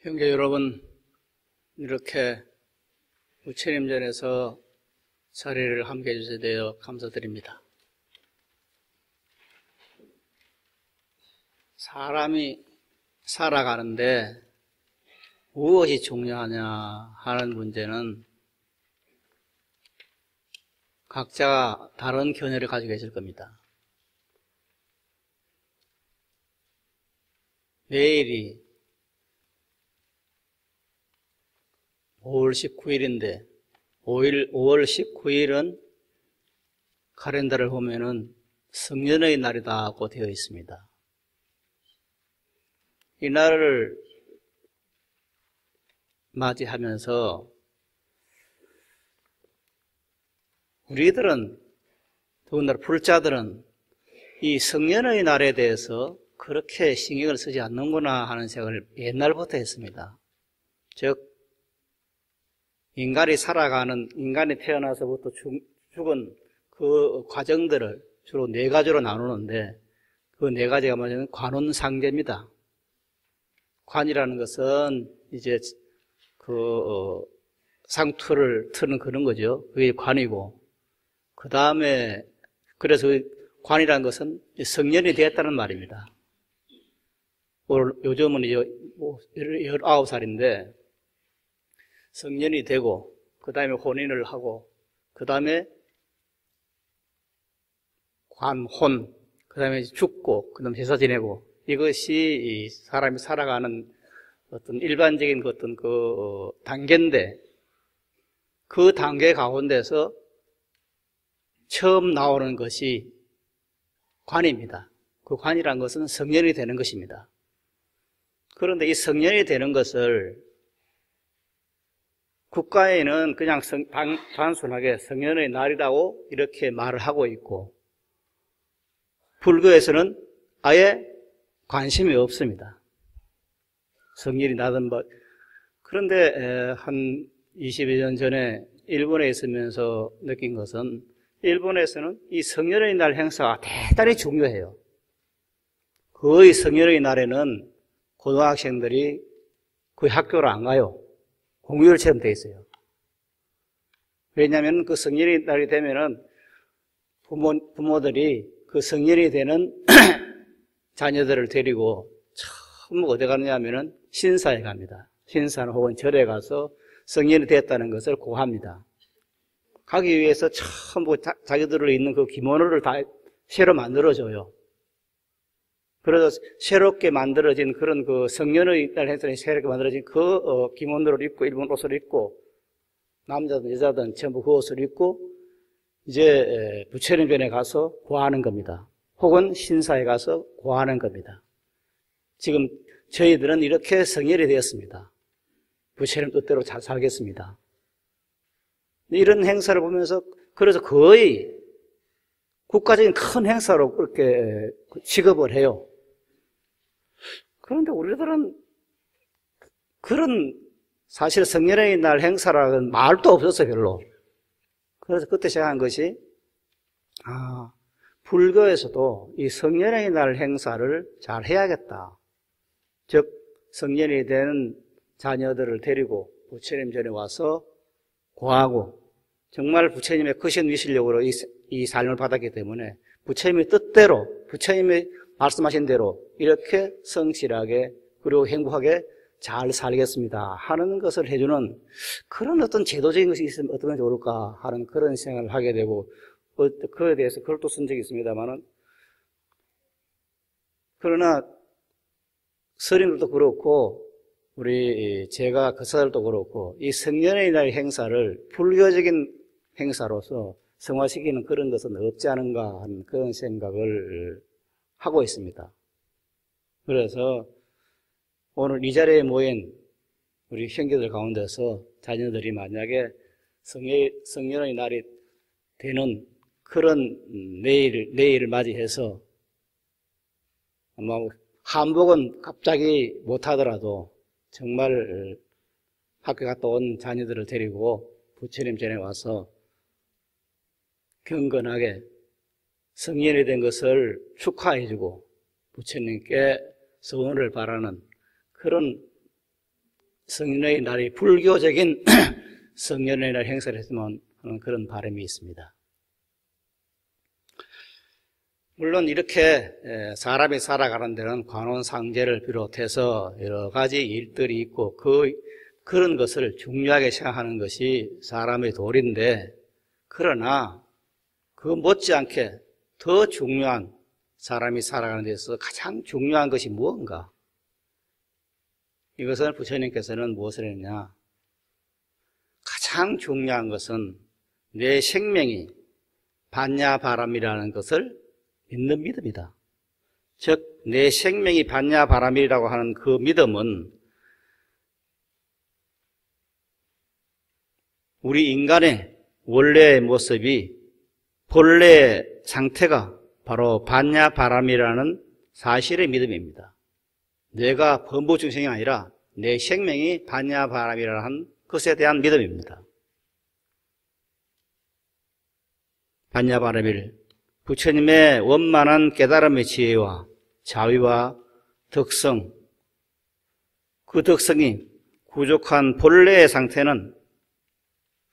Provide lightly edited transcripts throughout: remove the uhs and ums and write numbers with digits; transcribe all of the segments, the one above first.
형제 여러분, 이렇게 부처님 전에서 자리를 함께 해주셔서 되어 감사드립니다. 사람이 살아가는데 무엇이 중요하냐 하는 문제는 각자가 다른 견해를 가지고 계실 겁니다. 내일이 5월 19일인데 5월 19일은 카렌더를 보면은 성년의 날이다고 되어 있습니다. 이 날을 맞이하면서 우리들은, 더군다나 불자들은 이 성년의 날에 대해서 그렇게 신경을 쓰지 않는구나 하는 생각을 옛날부터 했습니다. 즉 인간이 태어나서부터 죽은 그 과정들을 주로 네 가지로 나누는데 그 네 가지가 뭐냐면 관운상제입니다. 관이라는 것은 이제 상투를 트는 그런 거죠. 그게 관이고, 그 다음에 그래서 관이라는 것은 성년이 되었다는 말입니다. 요즘은 이제 19살인데 성년이 되고, 그 다음에 혼인을 하고, 그 다음에 관혼, 그 다음에 죽고, 그 다음에 제사 지내고, 이것이 사람이 살아가는 어떤 일반적인 어떤 단계인데, 그 단계 가운데서 처음 나오는 것이 관입니다. 그 관이라는 것은 성년이 되는 것입니다. 그런데 이 성년이 되는 것을 국가에는 그냥 단순하게 성년의 날이라고 이렇게 말을 하고 있고, 불교에서는 아예 관심이 없습니다. 성년이 나든 뭐. 그런데 한 20여 년 전에 일본에 있으면서 느낀 것은, 일본에서는 이 성년의 날 행사가 대단히 중요해요. 거의 성년의 날에는 고등학생들이 거의 학교를 안 가요. 공휴일처럼 돼 있어요. 왜냐하면 그 성년의 날이 되면은 부모들이 그 성년이 되는 자녀들을 데리고 처음 어디 가느냐 하면은 신사에 갑니다. 신사나 혹은 절에 가서 성년이 됐다는 것을 고합니다. 가기 위해서 전부 자기들을 있는 그 기모노를 다 새로 만들어줘요. 그래서 새롭게 만들어진 그런 그 성년의 날 행사에 새롭게 만들어진 그 기모노를 입고, 일본 옷을 입고, 남자든 여자든 전부 그 옷을 입고 이제 부처님 전에 가서 고하는 겁니다. 혹은 신사에 가서 고하는 겁니다. 지금 저희들은 이렇게 성년이 되었습니다. 부처님 뜻대로 잘 살겠습니다. 이런 행사를 보면서 그래서 거의 국가적인 큰 행사로 그렇게 취급을 해요. 그런데 우리들은 그런 사실 성년의 날 행사라는 말도 없었어요, 별로. 그래서 그때 생각한 것이, 불교에서도 이 성년의 날 행사를 잘 해야겠다. 즉, 성년이 된 자녀들을 데리고 부처님 전에 와서 고하고, 정말 부처님의 크신 위실력으로 이 삶을 받았기 때문에 부처님의 뜻대로, 부처님의 말씀하신 대로 이렇게 성실하게 그리고 행복하게 잘 살겠습니다 하는 것을 해주는 그런 어떤 제도적인 것이 있으면 어떻게 좋을까 하는 그런 생각을 하게 되고, 그에 대해서 글도 쓴 적이 있습니다만은, 그러나 스님들도 그렇고 제가 그사들도 그렇고 이 성년의 날 행사를 불교적인 행사로서 성화시키는 그런 것은 없지 않은가 하는 그런 생각을 하고 있습니다. 그래서 오늘 이 자리에 모인 우리 형제들 가운데서 자녀들이 만약에 성년의 날이 되는 그런 내일을 맞이해서 아마 한복은 갑자기 못하더라도 정말 학교 갔다 온 자녀들을 데리고 부처님 전에 와서 경건하게 성년이 된 것을 축하해주고 부처님께 소원을 바라는 그런 성년의 날이 불교적인 성년의 날 행사를 했으면 하는 그런 바람이 있습니다. 물론 이렇게 사람이 살아가는 데는 관혼상제를 비롯해서 여러 가지 일들이 있고 그런 것을 중요하게 생각하는 것이 사람의 도리인데, 그러나 그 못지않게 더 중요한, 사람이 살아가는 데서 가장 중요한 것이 무엇인가? 이것을 부처님께서는 무엇을 했냐? 가장 중요한 것은 내 생명이 반야바람이라는 것을 믿는 믿음이다. 즉, 내 생명이 반야바람이라고 하는 그 믿음은 우리 인간의 원래의 모습이, 본래의 상태가 바로 반야바람이라는 사실의 믿음입니다. 내가 범부중생이 아니라 내 생명이 반야바람이라는 것에 대한 믿음입니다. 반야바람일, 부처님의 원만한 깨달음의 지혜와 자위와 덕성, 그 덕성이 부족한 본래의 상태는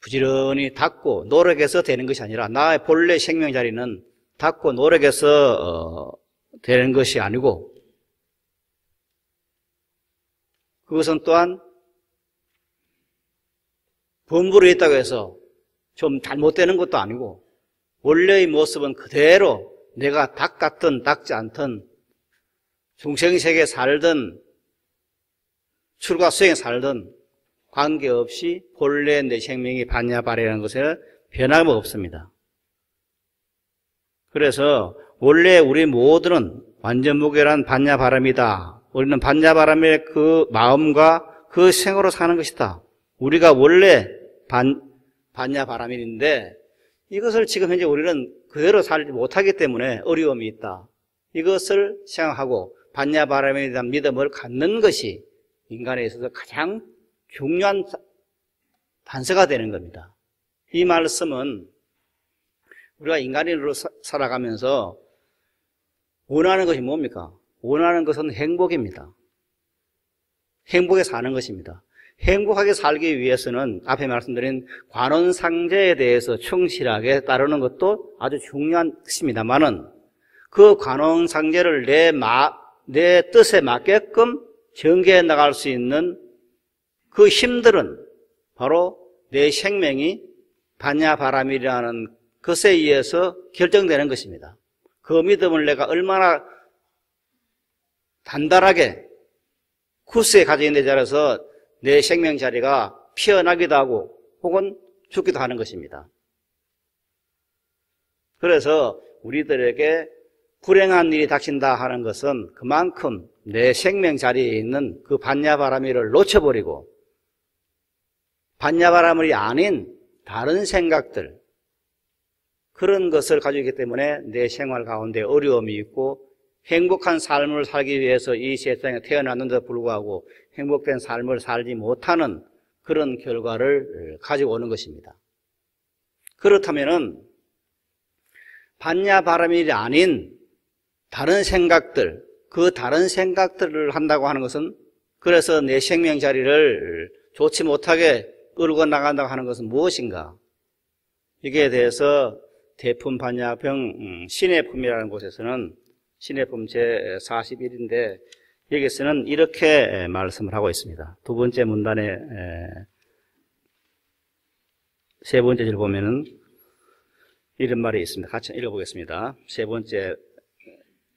부지런히 닦고 노력해서 되는 것이 아니라, 나의 본래 생명 자리는 닦고 노력해서 되는 것이 아니고, 그것은 또한 범부로 있다고 해서 좀 잘못되는 것도 아니고, 원래의 모습은 그대로 내가 닭 같든 닭지 않든, 중생세계에 살든 출가수행에 살든 관계없이 본래 내 생명이 반야바람이라는 것에 변함이 없습니다. 그래서 원래 우리 모두는 완전무결한 반야바람이다. 우리는 반야바람의 그 마음과 그 생으로 사는 것이다. 우리가 원래 반야바람인데 이것을 지금 현재 우리는 그대로 살지 못하기 때문에 어려움이 있다. 이것을 생각하고 반야바람에 대한 믿음을 갖는 것이 인간에 있어서 가장 중요한 단서가 되는 겁니다. 이 말씀은 우리가 인간으로 살아가면서 원하는 것이 뭡니까? 원하는 것은 행복입니다. 행복에 사는 것입니다. 행복하게 살기 위해서는 앞에 말씀드린 관혼상제에 대해서 충실하게 따르는 것도 아주 중요한 것입니다만은, 그 관혼상제를 내 뜻에 맞게끔 전개해 나갈 수 있는 그 힘들은 바로 내 생명이 반야바람이라는 것에 의해서 결정되는 것입니다. 그 믿음을 내가 얼마나 단단하게 쿠스에 가지고 있는 데 자라서 내 생명 자리가 피어나기도 하고 혹은 죽기도 하는 것입니다. 그래서 우리들에게 불행한 일이 닥친다 하는 것은 그만큼 내 생명 자리에 있는 그 반야바람이를 놓쳐버리고 반야바람이 아닌 다른 생각들, 그런 것을 가지고 있기 때문에 내 생활 가운데 어려움이 있고 행복한 삶을 살기 위해서 이 세상에 태어났는데도 불구하고 행복된 삶을 살지 못하는 그런 결과를 가지고 오는 것입니다. 그렇다면은 반야바람이 아닌 다른 생각들, 그 다른 생각들을 한다고 하는 것은, 그래서 내 생명 자리를 좋지 못하게 끌고 나간다고 하는 것은 무엇인가? 여기에 대해서 대품 반야병 신의 품이라는 곳에서는 신의 품 제41인데 여기서는 이렇게 말씀을 하고 있습니다. 두 번째 문단의 세 번째 줄 보면은 이런 말이 있습니다. 같이 읽어보겠습니다.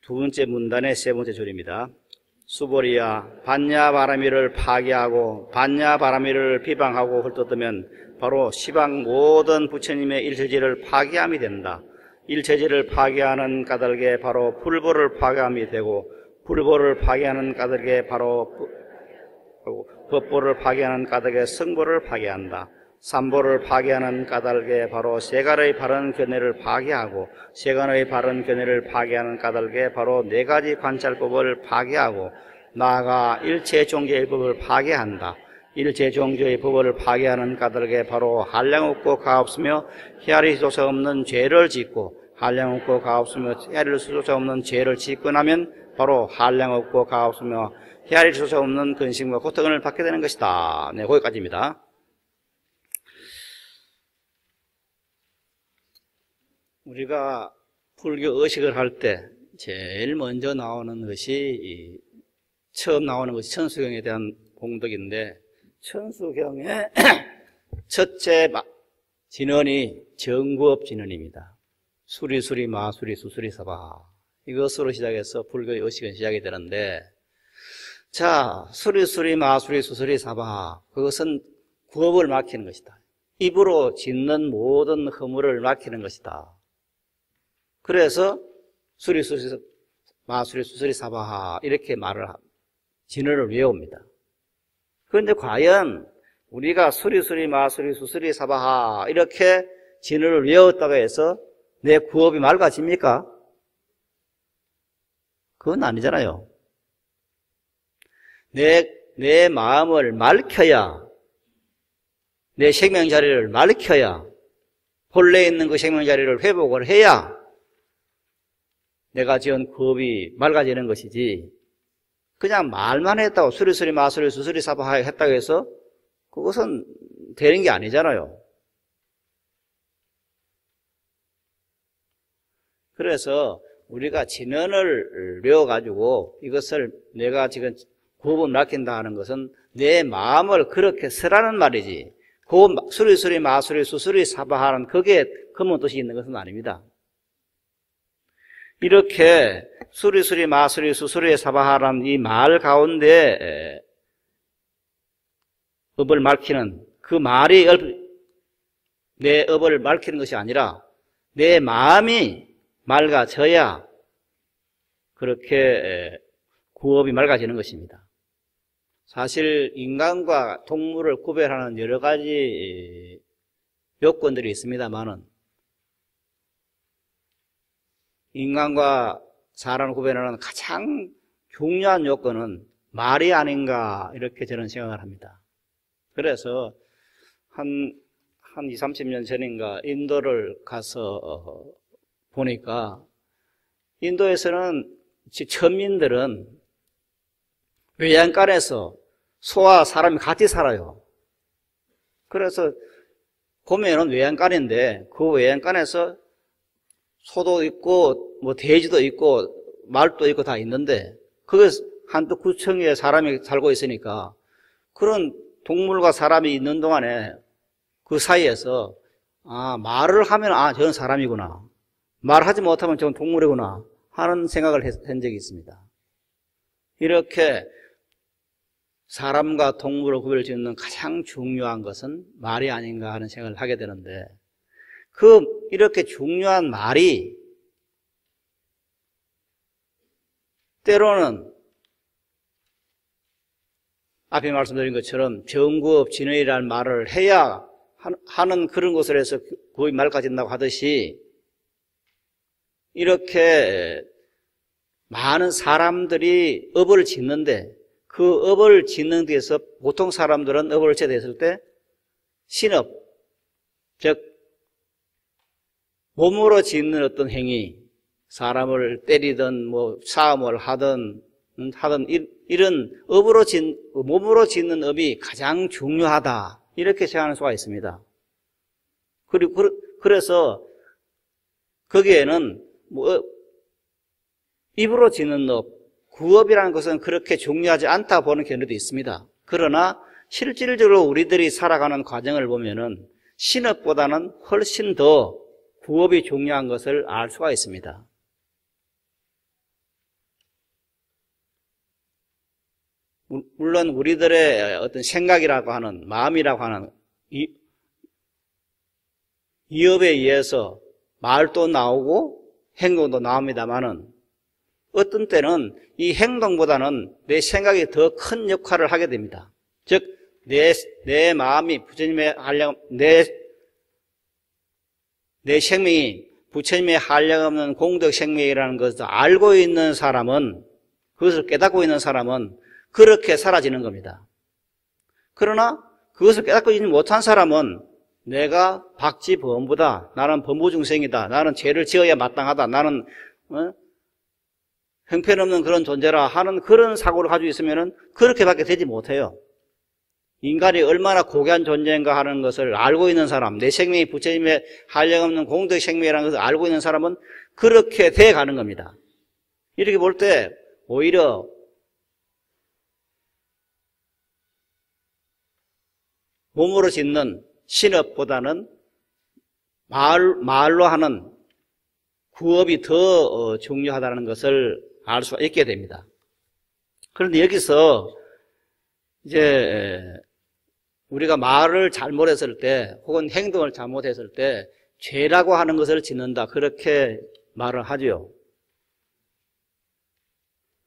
두 번째 문단의 세 번째 줄입니다. 수보리야, 반야바람이를 파괴하고 반야바람이를 비방하고 헐뜯으면 바로 시방 모든 부처님의 일체지를 파괴함이 된다. 일체지를 파괴하는 까닭에 바로 불보를 파괴함이 되고, 불보를 파괴하는 까닭에 바로 법보를 파괴하는 까닭에 성보를 파괴한다. 삼보를 파괴하는 까닭에 바로 세간의 바른 견해를 파괴하고, 세간의 바른 견해를 파괴하는 까닭에 바로 네 가지 관찰법을 파괴하고, 나아가 일체 종교의 법을 파괴한다. 일체 종교의 법을 파괴하는 까닭에 바로 한량 없고 가없으며 헤아릴 수조차 없는 죄를 짓고, 한량 없고 가없으며 헤아릴 수조차 없는 죄를 짓고 나면 바로 한량 없고 가 없으며 헤아릴 수 없는 근심과 고통을 받게 되는 것이다. 네, 거기까지입니다. 우리가 불교 의식을 할 때 제일 먼저 나오는 것이 처음 나오는 것이 천수경에 대한 공덕인데, 천수경의 첫째 진언이 정구업 진언입니다. 수리수리 마수리 수수리 사바, 이것으로 시작해서 불교의 의식은 시작이 되는데, 자, 수리수리 마수리 수수리 사바, 그것은 구업을 막히는 것이다. 입으로 짓는 모든 허물을 막히는 것이다. 그래서 수리수리 마수리 수수리 사바하 이렇게 말을 진언을 외웁니다. 그런데 과연 우리가 수리수리 마수리 수수리 사바하 이렇게 진언을 외웠다고 해서 내 구업이 맑아집니까? 그건 아니잖아요. 내 마음을 맑혀야, 내 생명자리를 맑혀야, 본래 있는 그 생명자리를 회복을 해야 내가 지은 구업이 맑아지는 것이지, 그냥 말만 했다고 수리수리 마수리 수수리 사바하 했다고 해서 그것은 되는 게 아니잖아요. 그래서 우리가 진언을 외워가지고 이것을 내가 지금 구업을 막힌다 하는 것은 내 마음을 그렇게 쓰라는 말이지, 그 수리수리 마수리 수수리 사바하는 그게 근본 뜻이 있는 것은 아닙니다. 이렇게 수리수리 마수리 수수리 사바하라는 이 말 가운데 업을 밝히는 그 말이 내 업을 밝히는 것이 아니라 내 마음이 맑아져야 그렇게 구업이 맑아지는 것입니다. 사실 인간과 동물을 구별하는 여러 가지 요건들이 있습니다만은, 인간과 사람을 구별하는 가장 중요한 요건은 말이 아닌가, 이렇게 저는 생각을 합니다. 그래서 한 20, 30년 전인가 인도를 가서 보니까, 인도에서는 천민들은 외양간에서 소와 사람이 같이 살아요. 그래서 보면은 외양간인데 그 외양간에서 소도 있고 뭐 돼지도 있고 말도 있고 다 있는데, 그게 한두 구청에 사람이 살고 있으니까 그런 동물과 사람이 있는 동안에 그 사이에서 말을 하면 저건 사람이구나, 말하지 못하면 저건 동물이구나 하는 생각을 한 적이 있습니다. 이렇게 사람과 동물을 구별짓는 가장 중요한 것은 말이 아닌가 하는 생각을 하게 되는데, 이렇게 중요한 말이 때로는 앞에 말씀드린 것처럼 정구업 진언이라는 말을 해야 하는 그런 것을 해서 구업이 맑아진다고 하듯이, 이렇게 많은 사람들이 업을 짓는데 그 업을 짓는 데서 보통 사람들은 업을 짓게 됐을 때 신업, 즉 몸으로 짓는 어떤 행위, 사람을 때리든 뭐 싸움을 하든 이런 몸으로 짓는 업이 가장 중요하다, 이렇게 생각할 수가 있습니다. 그래서 거기에는 입으로 짓는 업, 구업이라는 것은 그렇게 중요하지 않다 보는 견해도 있습니다. 그러나 실질적으로 우리들이 살아가는 과정을 보면은 신업보다는 훨씬 더 구업이 중요한 것을 알 수가 있습니다. 물론 우리들의 어떤 생각이라고 하는, 마음이라고 하는 이 업에 의해서 말도 나오고 행동도 나옵니다만은, 어떤 때는 이 행동보다는 내 생각이 더 큰 역할을 하게 됩니다. 즉, 내 마음이 부처님의 내 생명이 부처님의 한량없는 공덕 생명이라는 것을 알고 있는 사람은, 그것을 깨닫고 있는 사람은 그렇게 사라지는 겁니다. 그러나 그것을 깨닫고 있지 못한 사람은 내가 박지범부다, 나는 범부중생이다, 나는 죄를 지어야 마땅하다, 나는 형편없는 그런 존재라 하는 그런 사고를 가지고 있으면은 그렇게밖에 되지 못해요. 인간이 얼마나 고귀한 존재인가 하는 것을 알고 있는 사람, 내 생명이 부처님의 한량없는 공덕 생명이라는 것을 알고 있는 사람은 그렇게 돼 가는 겁니다. 이렇게 볼 때 오히려 몸으로 짓는 신업보다는 말로 하는 구업이 더 중요하다는 것을 알 수가 있게 됩니다. 그런데 여기서 이제 우리가 말을 잘못했을 때 혹은 행동을 잘못했을 때 죄라고 하는 것을 짓는다, 그렇게 말을 하죠.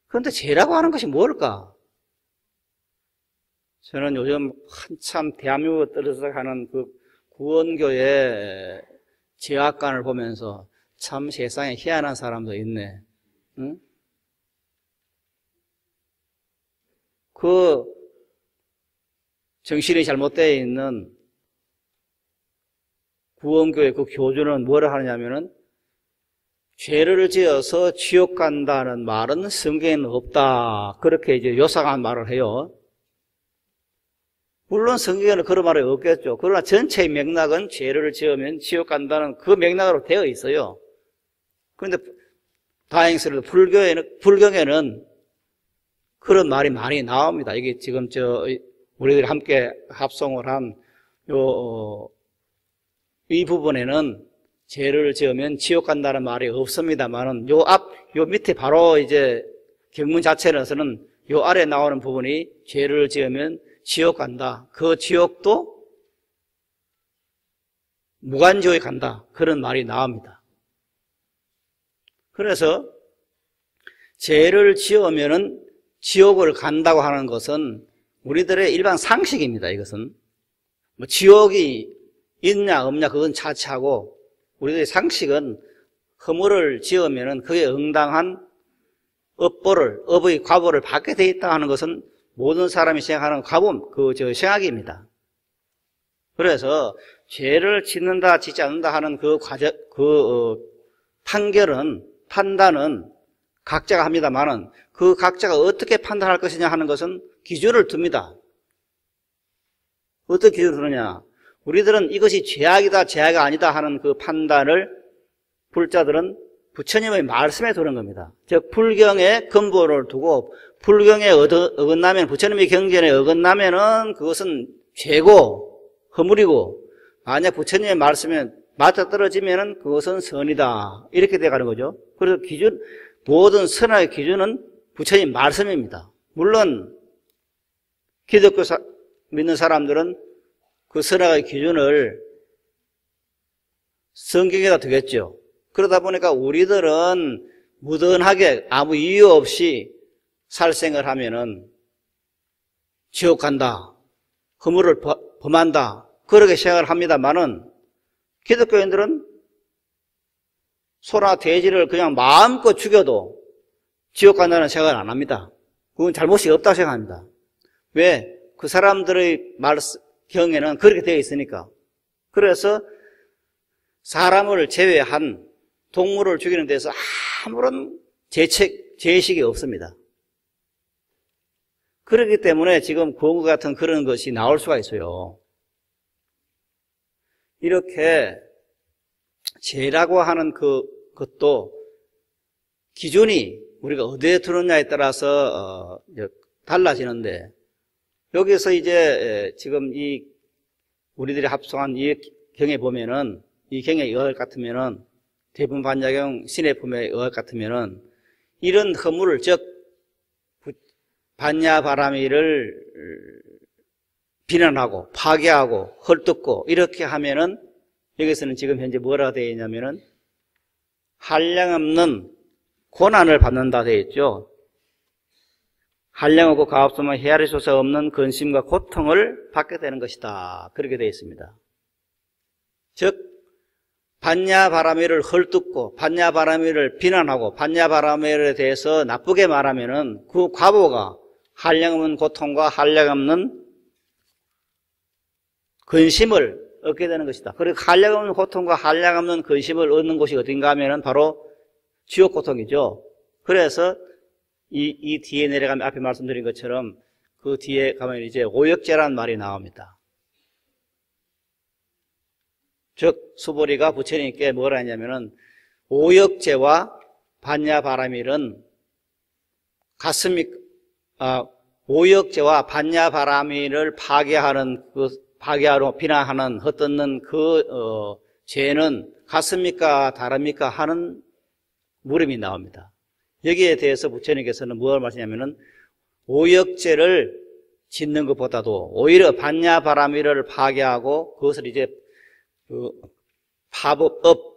그런데 죄라고 하는 것이 뭘까? 저는 요즘 한참 대한민국을 떠들썩하는 그 구원교의 제약관을 보면서 참 세상에 희한한 사람도 있네. 응? 그 정신이 잘못되어 있는 구원교의 그 교주는 뭐라 하느냐면은 죄를 지어서 지옥 간다는 말은 성경에는 없다, 그렇게 이제 요상한 말을 해요. 물론 성경에는 그런 말이 없겠죠. 그러나 전체의 맥락은 죄를 지으면 지옥 간다는 그 맥락으로 되어 있어요. 그런데 다행스럽게도 불경에는 그런 말이 많이 나옵니다. 이게 지금 우리들이 함께 합성을 한 이 부분에는 죄를 지으면 지옥 간다는 말이 없습니다만은 요 밑에 바로 이제 경문 자체에서는 요 아래 나오는 부분이 죄를 지으면 지옥 간다, 그 지옥도 무간지옥에 간다, 그런 말이 나옵니다. 그래서 죄를 지으면은 지옥을 간다고 하는 것은 우리들의 일반 상식입니다. 이것은 뭐 지옥이 있냐 없냐 그건 차치하고 우리들의 상식은 허물을 지으면은 그에 응당한 업의 과보를 받게 돼 있다 하는 것은 모든 사람이 생각하는 생각입니다. 그래서 죄를 짓는다, 짓지 않는다 하는 판단은 각자가 합니다만은 그 각자가 어떻게 판단할 것이냐 하는 것은 기준을 둡니다. 어떤 기준을 두느냐? 우리들은 이것이 죄악이다, 죄악이 아니다 하는 그 판단을 불자들은 부처님의 말씀에 두는 겁니다. 즉 불경의 근본을 두고 불경에 어긋나면, 부처님의 경전에 어긋나면은 그것은 죄고 허물이고, 만약 부처님의 말씀에 맞아떨어지면은 그것은 선이다, 이렇게 돼가는 거죠. 그래서 모든 선악의 기준은 부처님 말씀입니다. 물론 기독교 믿는 사람들은 그 선악의 기준을 성경에다 두겠죠. 그러다 보니까 우리들은 무던하게 아무 이유 없이 살생을 하면은 지옥 간다, 허물을 범한다, 그렇게 생각을 합니다만은 기독교인들은 소나 돼지를 그냥 마음껏 죽여도 지옥 간다는 생각을 안 합니다. 그건 잘못이 없다고 생각합니다. 왜? 그 사람들의 경에는 그렇게 되어 있으니까. 그래서 사람을 제외한 동물을 죽이는 데서 아무런 죄의식이 없습니다. 그렇기 때문에 지금 구원과 같은 그런 것이 나올 수가 있어요. 이렇게 죄라고 하는 그것도 기준이 우리가 어디에 두느냐에 따라서 달라지는데, 여기서 이제 지금 우리들이 합성한 이 경에 보면은, 이 경에 의할 같으면은, 대분 반야경 신의 품에 의할 같으면은 이런 허물을, 즉 반야바라미를 비난하고 파괴하고 헐뜯고 이렇게 하면은, 여기서는 지금 현재 뭐라 되어 있냐면은 한량없는 고난을 받는다 되어 있죠. 한량없고 가없으면 헤아릴 수 없는 근심과 고통을 받게 되는 것이다, 그렇게 되어 있습니다. 즉 반야바라미를 헐뜯고 반야바라미를 비난하고 반야바라미에 대해서 나쁘게 말하면은 그 과보가 한량없는 고통과 한량없는 근심을 얻게 되는 것이다. 그리고 한량없는 고통과 한량없는 근심을 얻는 곳이 어딘가 하면은 바로 지옥 고통이죠. 그래서 이 뒤에 내려가면 앞에 말씀드린 것처럼 그 뒤에 가면 이제 오역제라는 말이 나옵니다. 즉, 수보리가 부처님께 뭐라 했냐면은 오역제와 반야바라밀은 오역제와 반야바라밀을 파괴하러 비난하는 헛듣는 죄는 같습니까? 다릅니까? 하는 물음이 나옵니다. 여기에 대해서 부처님께서는 무엇을 말씀하냐면은 오역제를 짓는 것보다도 오히려 반야바라밀을 파괴하고 그것을 이제 파법업,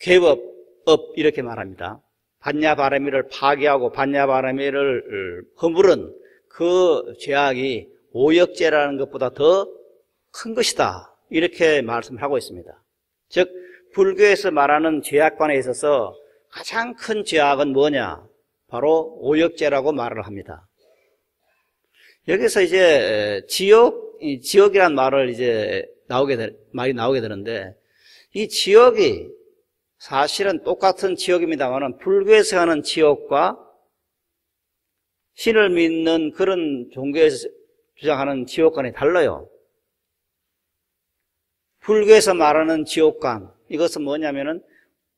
궤법업 이렇게 말합니다. 반야바라밀을 파괴하고 반야바라밀을 허물은 그 죄악이 오역죄라는 것보다 더 큰 것이다. 이렇게 말씀을 하고 있습니다. 즉 불교에서 말하는 죄악관에 있어서 가장 큰 죄악은 뭐냐? 바로 오역죄라고 말을 합니다. 여기서 이제 지옥이란 말을 이제 말이 나오게 되는데 이 지옥이 사실은 똑같은 지옥입니다만은 불교에서 하는 지옥과 신을 믿는 그런 종교에서 주장하는 지옥관이 달라요. 불교에서 말하는 지옥관, 이것은 뭐냐면은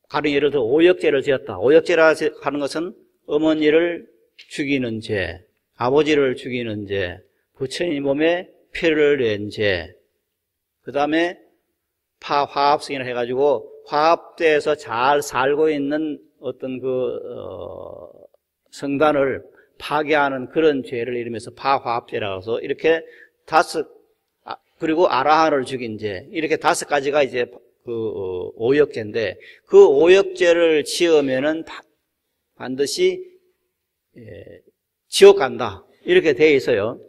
가령 예를 들어 오역죄를 지었다. 오역죄라 하는 것은 어머니를 죽이는 죄, 아버지를 죽이는 죄, 부처님 몸에 피를 낸 죄, 그 다음에 화합승이라 해가지고 화합대에서 잘 살고 있는 어떤 성단을 파괴하는 그런 죄를 이루면서 파화합죄라고 해서 이렇게 그리고 아라한을 죽인 죄, 이렇게 5가지가 이제 오역죄인데 그 오역죄를 지으면은 반드시 지옥 간다. 이렇게 되어 있어요.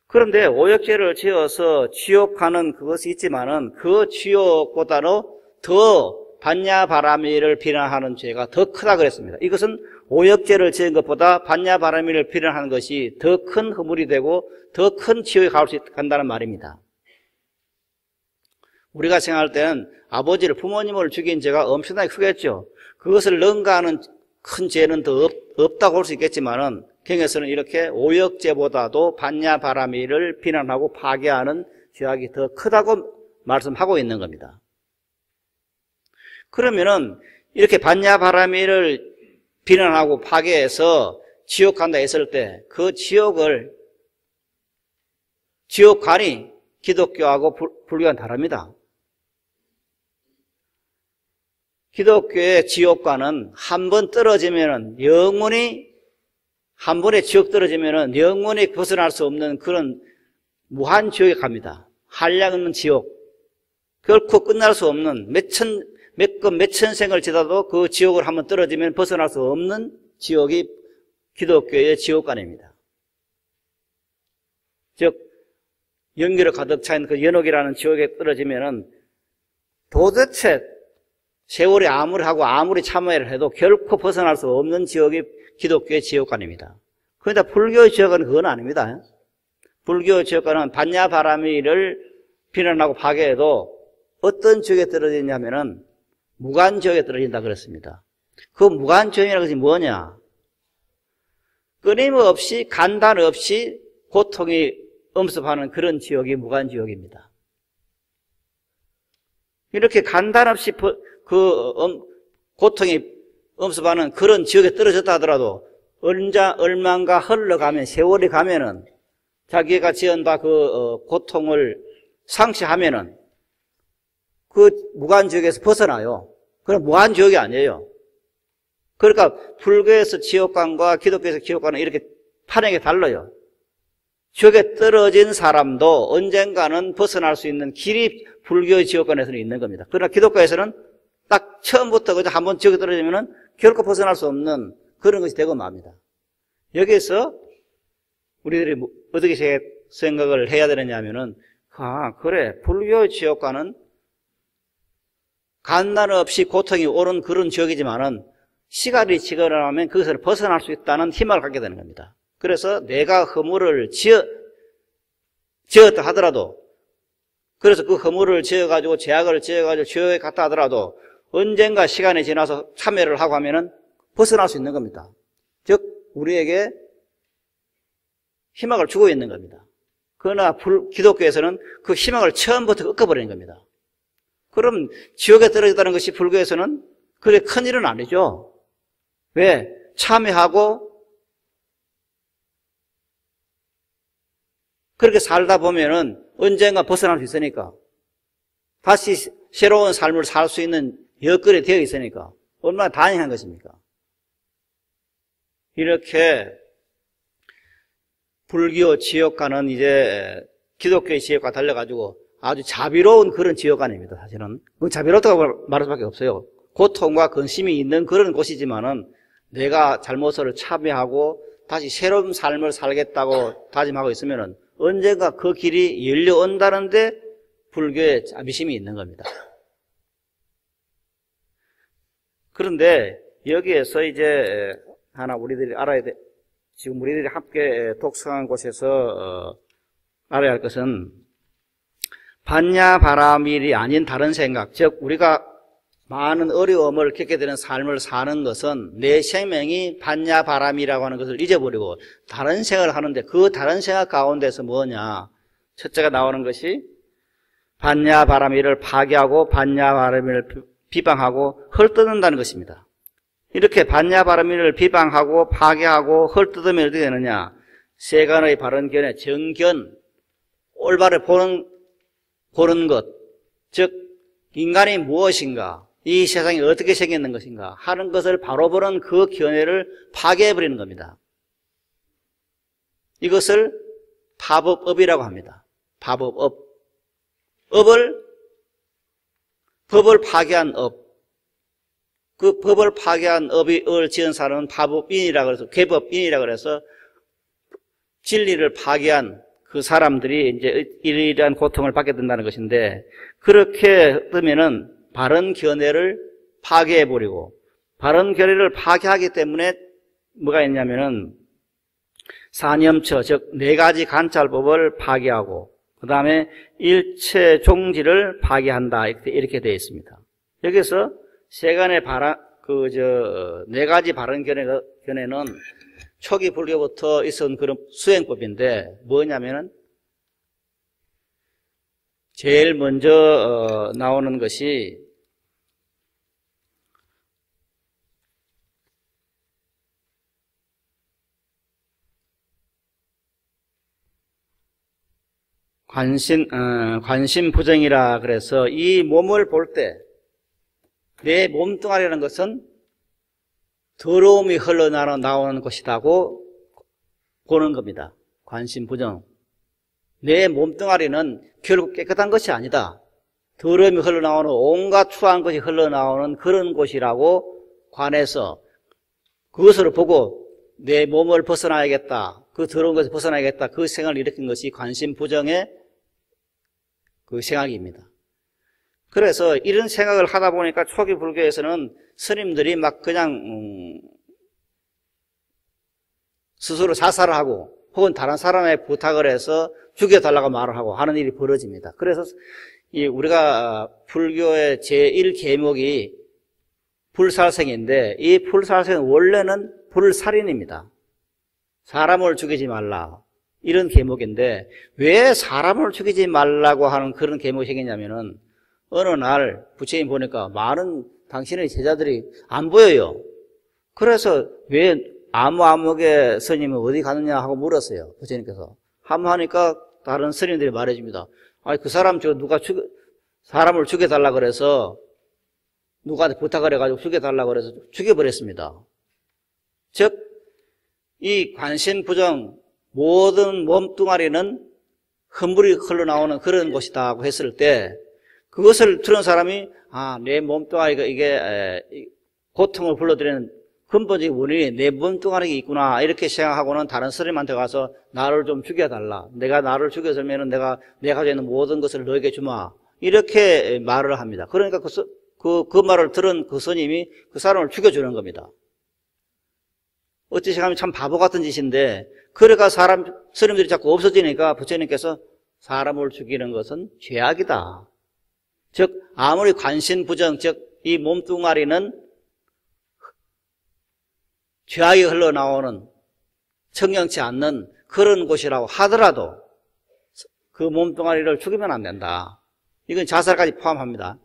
그런데 오역죄를 지어서 지옥 가는 그것이 있지만은 그 지옥보다는 더 반야바라밀을 비난하는 죄가 더 크다 그랬습니다. 이것은 오역죄를 지은 것보다 반야바라밀을 비난하는 것이 더 큰 허물이 되고 더 큰 지옥에 간다는 말입니다. 우리가 생각할 때는 아버지를, 부모님을 죽인 죄가 엄청나게 크겠죠. 그것을 능가하는 큰 죄는 더 없다고 볼 수 있겠지만은 경에서는 이렇게 오역죄보다도 반야바라밀을 비난하고 파괴하는 죄악이 더 크다고 말씀하고 있는 겁니다. 그러면은 이렇게 반야바라밀을 비난하고 파괴해서 지옥 간다 했을 때 그 지옥관이 기독교하고 불교와는 다릅니다. 기독교의 지옥관은 한 번 떨어지면은 한 번에 지옥 떨어지면은 영원히 벗어날 수 없는 그런 무한 지옥에 갑니다. 한량없는 지옥. 결코 끝날 수 없는 몇천 생을 지나도 그 지옥을 한번 떨어지면 벗어날 수 없는 지옥이 기독교의 지옥관입니다. 즉 연기로 가득 차인 그 연옥이라는 지옥에 떨어지면은 도대체 세월이 아무리 참여를 해도 결코 벗어날 수 없는 지옥이 기독교의 지옥관입니다. 그런데 불교의 지옥관은 그건 아닙니다. 불교의 지옥관은 반야바라밀을 비난하고 파괴해도 어떤 지옥에 떨어지냐면은 무간지옥에 떨어진다 그랬습니다. 그 무간지옥이라는 것이 뭐냐? 끊임없이 간단 없이 고통이 엄습하는 그런 지옥이 무간지옥입니다. 이렇게 간단 없이 고통이 엄습하는 그런 지옥에 떨어졌다 하더라도 얼마가 흘러가면 세월이 가면은 자기가 지은 바 고통을 상실하면은 그 무간지옥에서 벗어나요. 그럼 무한지옥이 아니에요. 그러니까 불교에서 지옥관과 기독교에서 지옥관은 이렇게 판행이 달라요. 지옥에 떨어진 사람도 언젠가는 벗어날 수 있는 길이 불교의 지옥관에서는 있는 겁니다. 그러나 기독교에서는 딱 처음부터 그저 한번 지옥에 떨어지면은 결코 벗어날 수 없는 그런 것이 되고 맙니다. 여기에서 우리들이 어떻게 생각을 해야 되느냐면은, 그래. 불교의 지옥관은 간단 없이 고통이 오는 그런 지옥이지만은 시간이 지나면 그것을 벗어날 수 있다는 희망을 갖게 되는 겁니다. 그래서 내가 허물을 지었다 하더라도, 그래서 그 허물을 지어가지고 죄악을 지어가지고 지옥에 갔다 하더라도 언젠가 시간이 지나서 참회를 하고 하면은 벗어날 수 있는 겁니다. 즉 우리에게 희망을 주고 있는 겁니다. 그러나 기독교에서는 그 희망을 처음부터 꺾어버리는 겁니다. 그럼 지옥에 떨어졌다는 것이 불교에서는 그래 큰 일은 아니죠. 왜? 참여하고 그렇게 살다 보면은 언젠가 벗어날 수 있으니까 다시 새로운 삶을 살 수 있는 여건이 되어 있으니까 얼마나 다행한 것입니까? 이렇게 불교 지옥관은 이제 기독교의 지옥과 달려가지고 아주 자비로운 그런 지옥관입니다. 사실은 자비롭다고 말할 수밖에 없어요. 고통과 근심이 있는 그런 곳이지만은 내가 잘못을 참여하고 다시 새로운 삶을 살겠다고 다짐하고 있으면은 언젠가 그 길이 열려온다는데 불교에 자비심이 있는 겁니다. 그런데 여기에서 이제 하나 우리들이 알아야 돼. 지금 우리들이 함께 독서한 곳에서 알아야 할 것은 반야바라밀이 아닌 다른 생각, 즉 우리가 많은 어려움을 겪게 되는 삶을 사는 것은 내 생명이 반야바람이라고 하는 것을 잊어버리고 다른 생각을 하는데 그 다른 생각 가운데서 뭐냐? 첫째가 나오는 것이 반야바라밀을 파괴하고 반야바라밀을 비방하고 헐뜯는다는 것입니다. 이렇게 반야바라밀을 비방하고 파괴하고 헐뜯으면 어떻게 되느냐? 세간의 바른 견해, 정견, 올바르 보는 것, 즉 인간이 무엇인가, 이 세상이 어떻게 생겼는 것인가 하는 것을 바로 보는 그 견해를 파괴해버리는 겁니다. 이것을 파법업이라고 합니다. 파법업. 법을 파괴한 업. 그 법을 파괴한 업을 지은 사람은 파법인이라고 해서, 괴법인이라고 해서 진리를 파괴한 그 사람들이 이제 이러한 고통을 받게 된다는 것인데, 그렇게 뜨면은 바른 견해를 파괴해버리고, 바른 견해를 파괴하기 때문에 뭐가 있냐면은 사념처, 즉 네 가지 관찰법을 파괴하고 그 다음에 일체 종지를 파괴한다, 이렇게 되어 있습니다. 여기서 세간의 네 가지 바른 견해는 초기 불교부터 있었던 그런 수행법인데 뭐냐면은 제일 먼저 나오는 것이 관심부정이라 그래서 이 몸을 볼 때 내 몸뚱아리라는 것은 더러움이 흘러나오는 것이라고 보는 겁니다. 관심부정. 내 몸뚱아리는 결국 깨끗한 것이 아니다. 더러움이 흘러나오는 온갖 추한 것이 흘러나오는 그런 곳이라고 관해서 그것을 보고 내 몸을 벗어나야겠다. 그 더러운 것을 벗어나야겠다. 그 생각을 일으킨 것이 관심부정의 그 생각입니다. 그래서 이런 생각을 하다 보니까 초기 불교에서는 스님들이 막 그냥 스스로 자살을 하고 혹은 다른 사람의 부탁을 해서 죽여달라고 말을 하고 하는 일이 벌어집니다. 그래서 우리가 불교의 제1계목이 불살생인데 이 불살생은 원래는 불살인입니다. 사람을 죽이지 말라, 이런 계목인데 왜 사람을 죽이지 말라고 하는 그런 계목이 생겼냐면은 어느 날 부처님 보니까 많은 당신의 제자들이 안 보여요. 그래서 왜 아무개 스님은 어디 가느냐 하고 물었어요. 부처님께서. 하니까 다른 스님들이 말해줍니다. 그 사람 사람을 죽여달라 그래서 누구한테 부탁을 해가지고 죽여달라 그래서 죽여버렸습니다. 즉 이 관심부정, 모든 몸뚱아리는 흠불이 흘러나오는 그런 곳이다 고 했을 때 그것을 들은 사람이 내 몸뚱아리가 이게 고통을 불러들이는 근본적인 원인이 내 몸뚱아리가 있구나 이렇게 생각하고는 다른 스님한테 가서 나를 좀 죽여달라, 내가 나를 죽여주면 내가 가지고 있는 모든 것을 너에게 주마, 이렇게 말을 합니다. 그러니까 그 말을 들은 그 스님이 그 사람을 죽여주는 겁니다. 어찌 생각하면 참 바보 같은 짓인데, 그래가 스님들이 자꾸 없어지니까 부처님께서 사람을 죽이는 것은 죄악이다. 즉, 아무리 관심부정, 즉, 이 몸뚱아리는 죄악이 흘러나오는 청량치 않는 그런 곳이라고 하더라도 그 몸뚱아리를 죽이면 안 된다. 이건 자살까지 포함합니다.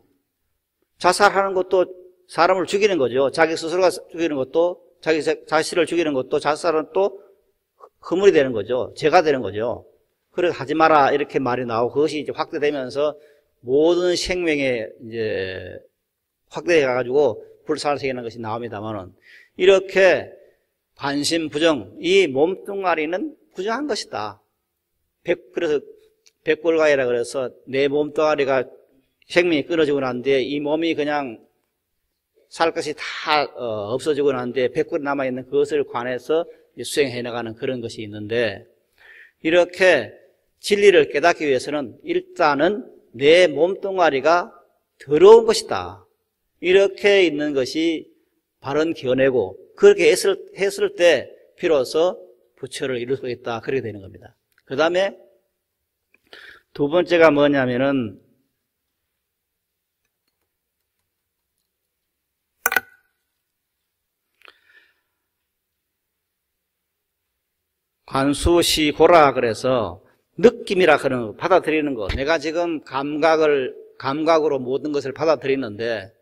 자살하는 것도 사람을 죽이는 거죠. 자기 스스로가 죽이는 것도, 자기 자신을 죽이는 것도, 자살은 또 허물이 되는 거죠. 죄가 되는 거죠. 그래서 하지 마라 이렇게 말이 나오고 그것이 이제 확대되면서 모든 생명에 이제 확대해가지고 불사를 새기는 것이 나옵니다만은 이렇게 관심 부정, 이 몸뚱아리는 부정한 것이다. 그래서 백골가이라 그래서 내 몸뚱아리가 생명이 끊어지고 난 뒤에 이 몸이 그냥 살 것이 다 없어지고 난 뒤에 백골이 남아있는 그것을 관해서 수행해 나가는 그런 것이 있는데 이렇게 진리를 깨닫기 위해서는 일단은 내 몸뚱아리가 더러운 것이다. 이렇게 있는 것이 바른 견해고 그렇게 했을 때 비로소 부처를 이룰 수 있다. 그렇게 되는 겁니다. 그 다음에 두 번째가 뭐냐면은 관수시고라 그래서 느낌이라 하는 거, 받아들이는 거. 내가 지금 감각으로 모든 것을 받아들이는데,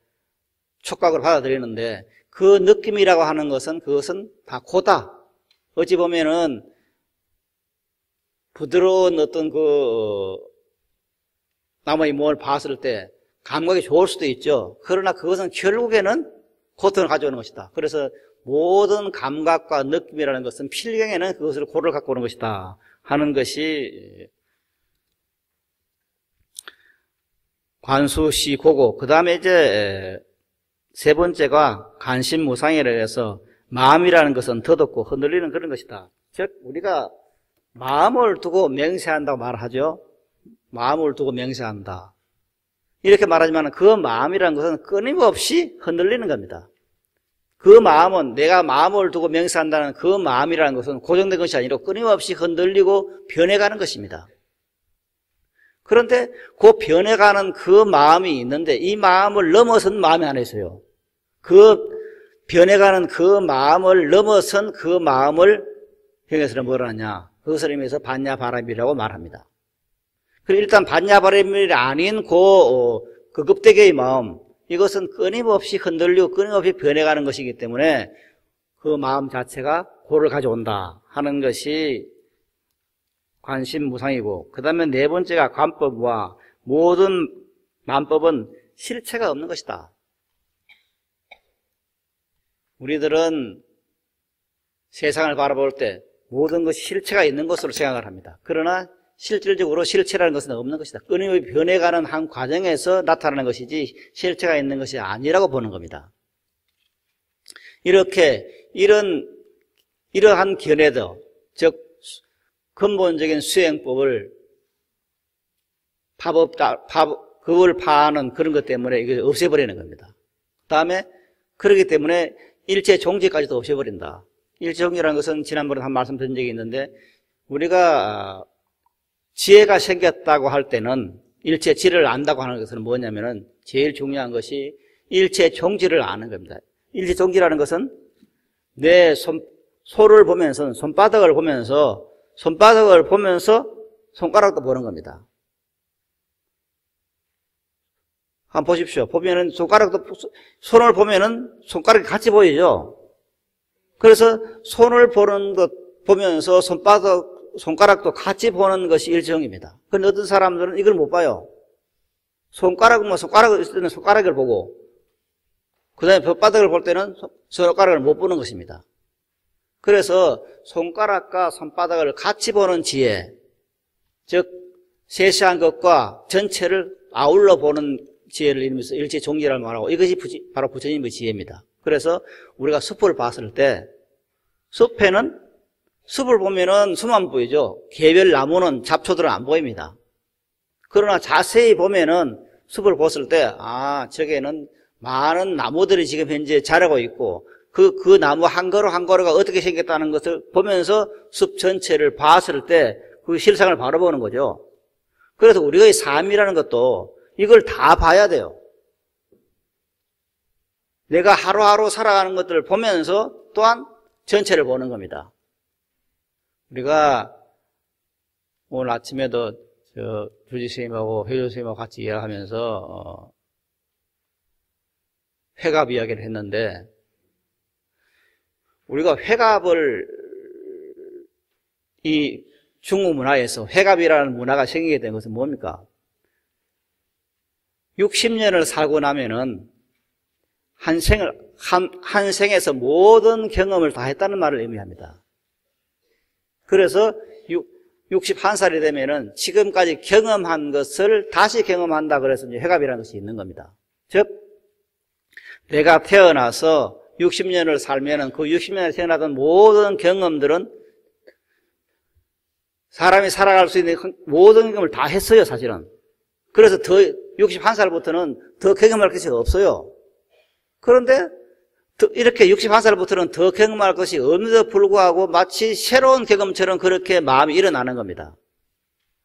촉각을 받아들이는데, 그 느낌이라고 하는 것은, 그것은 다 고다. 어찌 보면은, 부드러운 어떤 나무의 몸을 봤을 때, 감각이 좋을 수도 있죠. 그러나 그것은 결국에는 고통을 가져오는 것이다. 그래서 모든 감각과 느낌이라는 것은 필경에는 그것을 고를 갖고 오는 것이다. 하는 것이 관수시고고. 그 다음에 이제 세 번째가 간신무상이라 해서 마음이라는 것은 더덥고 흔들리는 그런 것이다. 즉 우리가 마음을 두고 맹세한다고 말하죠. 마음을 두고 맹세한다. 이렇게 말하지만 그 마음이라는 것은 끊임없이 흔들리는 겁니다. 그 마음은 내가 마음을 두고 맹세한다는 그 마음이라는 것은 고정된 것이 아니라 끊임없이 흔들리고 변해가는 것입니다. 그런데 그 변해가는 그 마음이 있는데 이 마음을 넘어선 마음이 하나 있어요. 그 변해가는 그 마음을 넘어선 그 마음을 경에서는 뭐라 하냐? 그것을 의미해서 반야바람이라고 말합니다. 그리고 일단 반야바람이 아닌 그 급대계의 마음, 이것은 끊임없이 흔들리고 끊임없이 변해가는 것이기 때문에 그 마음 자체가 고를 가져온다 하는 것이 관심무상이고, 그 다음에 네 번째가 관법과 모든 만법은 실체가 없는 것이다. 우리들은 세상을 바라볼 때 모든 것이 실체가 있는 것으로 생각을 합니다. 그러나 실질적으로 실체라는 것은 없는 것이다. 끊임없이 변해가는 한 과정에서 나타나는 것이지 실체가 있는 것이 아니라고 보는 겁니다. 이러한 견해도, 즉 근본적인 수행법을 그걸 파하는 그런 것 때문에 이걸 없애버리는 겁니다. 그 다음에 그렇기 때문에 일체 종지까지도 없애버린다. 일체 종지라는 것은 지난번에 한 말씀 드린 적이 있는데 우리가 지혜가 생겼다고 할 때는 일체 지를 안다고 하는 것은 뭐냐면은 제일 중요한 것이 일체 종지를 아는 겁니다. 일체 종지라는 것은 내 손을 보면서 손바닥을 보면서 손가락도 보는 겁니다. 한번 보십시오. 보면은 손을 보면은 손가락이 같이 보이죠? 그래서 손을 보는 것 보면서 손가락도 같이 보는 것이 일정입니다. 그런데 어떤 사람들은 이걸 못 봐요. 손가락을 있을 때는 손가락을 보고, 그 다음에 혓바닥을 볼 때는 손가락을 못 보는 것입니다. 그래서 손가락과 손바닥을 같이 보는 지혜, 즉 세세한 것과 전체를 아울러 보는 지혜를 이루면서 일체종지라고 말하고, 이것이 바로 부처님의 지혜입니다. 그래서 우리가 숲을 봤을 때 숲을 보면은 숲만 보이죠. 개별 나무는 잡초들은 안 보입니다. 그러나 자세히 보면은 숲을 봤을 때 저게는 많은 나무들이 지금 현재 자라고 있고 그 나무 한 그루 한 그루가 어떻게 생겼다는 것을 보면서 숲 전체를 봤을 때 그 실상을 바로 보는 거죠. 그래서 우리의 삶이라는 것도 이걸 다 봐야 돼요. 내가 하루하루 살아가는 것들을 보면서 또한 전체를 보는 겁니다. 우리가 오늘 아침에도 주지 선생님하고 회조 선생님하고 같이 이야기하면서 회갑 이야기를 했는데, 우리가 회갑을 이 중국 문화에서 회갑이라는 문화가 생기게 된 것은 뭡니까? 60년을 살고 나면은 한 생에서 모든 경험을 다 했다는 말을 의미합니다. 그래서 61살이 되면은 지금까지 경험한 것을 다시 경험한다 그래서 이제 회갑이라는 것이 있는 겁니다. 즉, 내가 태어나서 60년을 살면은 그 60년에 태어나던 모든 경험들은 사람이 살아갈 수 있는 모든 경험을 다 했어요, 사실은. 그래서 61살부터는 더 경험할 것이 없어요. 그런데 이렇게 61살부터는 더 경험할 것이 없는데도 불구하고 마치 새로운 경험처럼 그렇게 마음이 일어나는 겁니다.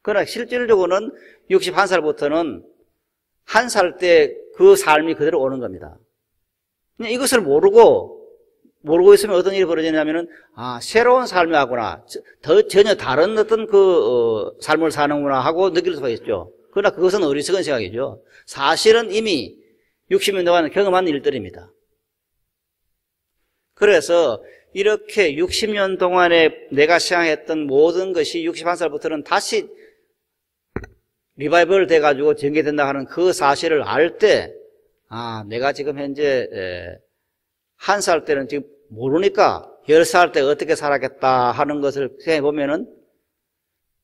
그러나 실질적으로는 61살부터는 한 살 때 그 삶이 그대로 오는 겁니다. 이것을 모르고 있으면 어떤 일이 벌어지냐면은, 새로운 삶이 하구나. 전혀 다른 어떤 삶을 사는구나 하고 느낄 수가 있죠. 그러나 그것은 어리석은 생각이죠. 사실은 이미 60년 동안 경험한 일들입니다. 그래서 이렇게 60년 동안에 내가 생각했던 모든 것이 61살부터는 다시 리바이벌 돼가지고 전개된다 하는 그 사실을 알 때, 내가 지금 현재 한 살 때는 지금 모르니까 10살 때 어떻게 살았겠다 하는 것을 생각해 보면은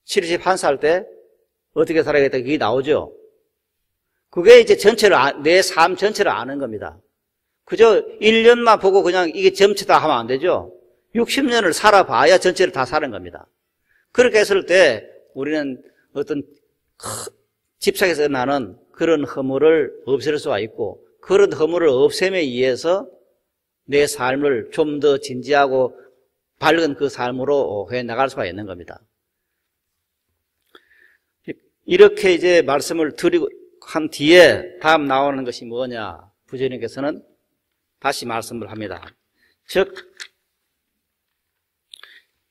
71살 때 어떻게 살아야겠다 그게 나오죠. 그게 이제 내 삶 전체를 아는 겁니다. 그저 1년만 보고 그냥 이게 전체다 하면 안 되죠. 60년을 살아봐야 전체를 다 사는 겁니다. 그렇게 했을 때 우리는 어떤 집착에서 나는 그런 허물을 없앨 수가 있고, 그런 허물을 없앰에 의해서 내 삶을 좀 더 진지하고 밝은 그 삶으로 해 나갈 수가 있는 겁니다. 이렇게 이제 말씀을 드리고 한 뒤에 다음 나오는 것이 뭐냐? 부처님께서는 다시 말씀을 합니다. 즉,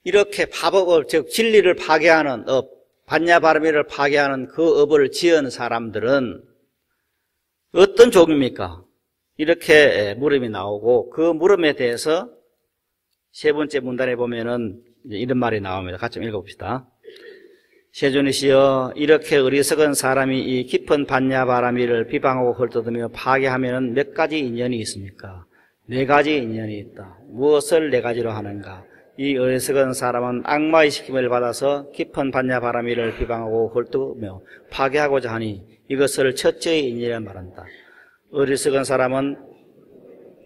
이렇게 파법을, 즉 진리를 파괴하는 업, 반야바라미를 파괴하는 그 업을 지은 사람들은 어떤 종입니까? 이렇게 물음이 나오고, 그 물음에 대해서 세 번째 문단에 보면은 이런 말이 나옵니다. 같이 좀 읽어봅시다. 세존이시여, 이렇게 어리석은 사람이 이 깊은 반야바라미를 비방하고 헐뜯으며 파괴하면은 몇 가지 인연이 있습니까? 네 가지 인연이 있다. 무엇을 네 가지로 하는가? 이 어리석은 사람은 악마의 시킴을 받아서 깊은 반야바라미를 비방하고 헐뜯으며 파괴하고자 하니 이것을 첫째의 인연이라 말한다. 어리석은 사람은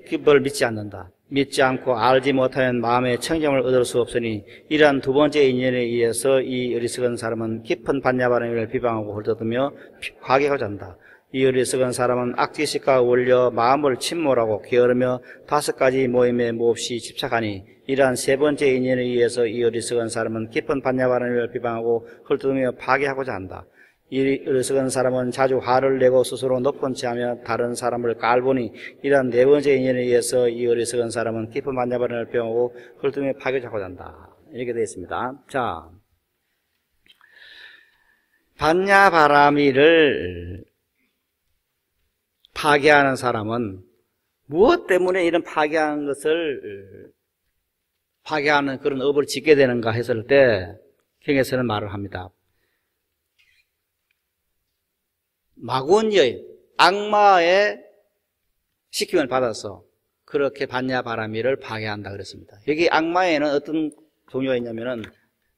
기법을 믿지 않는다. 믿지 않고 알지 못하면 마음의 청정을 얻을 수 없으니 이러한 두 번째 인연에 의해서 이 어리석은 사람은 깊은 반야바라미를 비방하고 헐뜯으며 파괴하고자 한다. 이 어리석은 사람은 악지식과 어울려 마음을 침몰하고 게으르며 다섯 가지 모임에 몹시 집착하니 이러한 세 번째 인연에 의해서 이 어리석은 사람은 깊은 반야바라미를 비방하고 헐뜯으며 파괴하고자 한다. 이 어리석은 사람은 자주 화를 내고 스스로 높은 체하며 다른 사람을 깔보니 이러한 네 번째 인연에 의해서 이 어리석은 사람은 깊은 반야바라미를 비방하고 헐뜯으며 파괴하고자 한다. 이렇게 되어 있습니다. 자, 반야바라미를 파괴하는 사람은 무엇 때문에 이런 파괴하는 것을 파괴하는 그런 업을 짓게 되는가 했을 때 경에서는 말을 합니다. 마군여인, 악마의 시킴을 받아서 그렇게 반야바라미를 파괴한다 그랬습니다. 여기 악마에는 어떤 종류가 있냐면은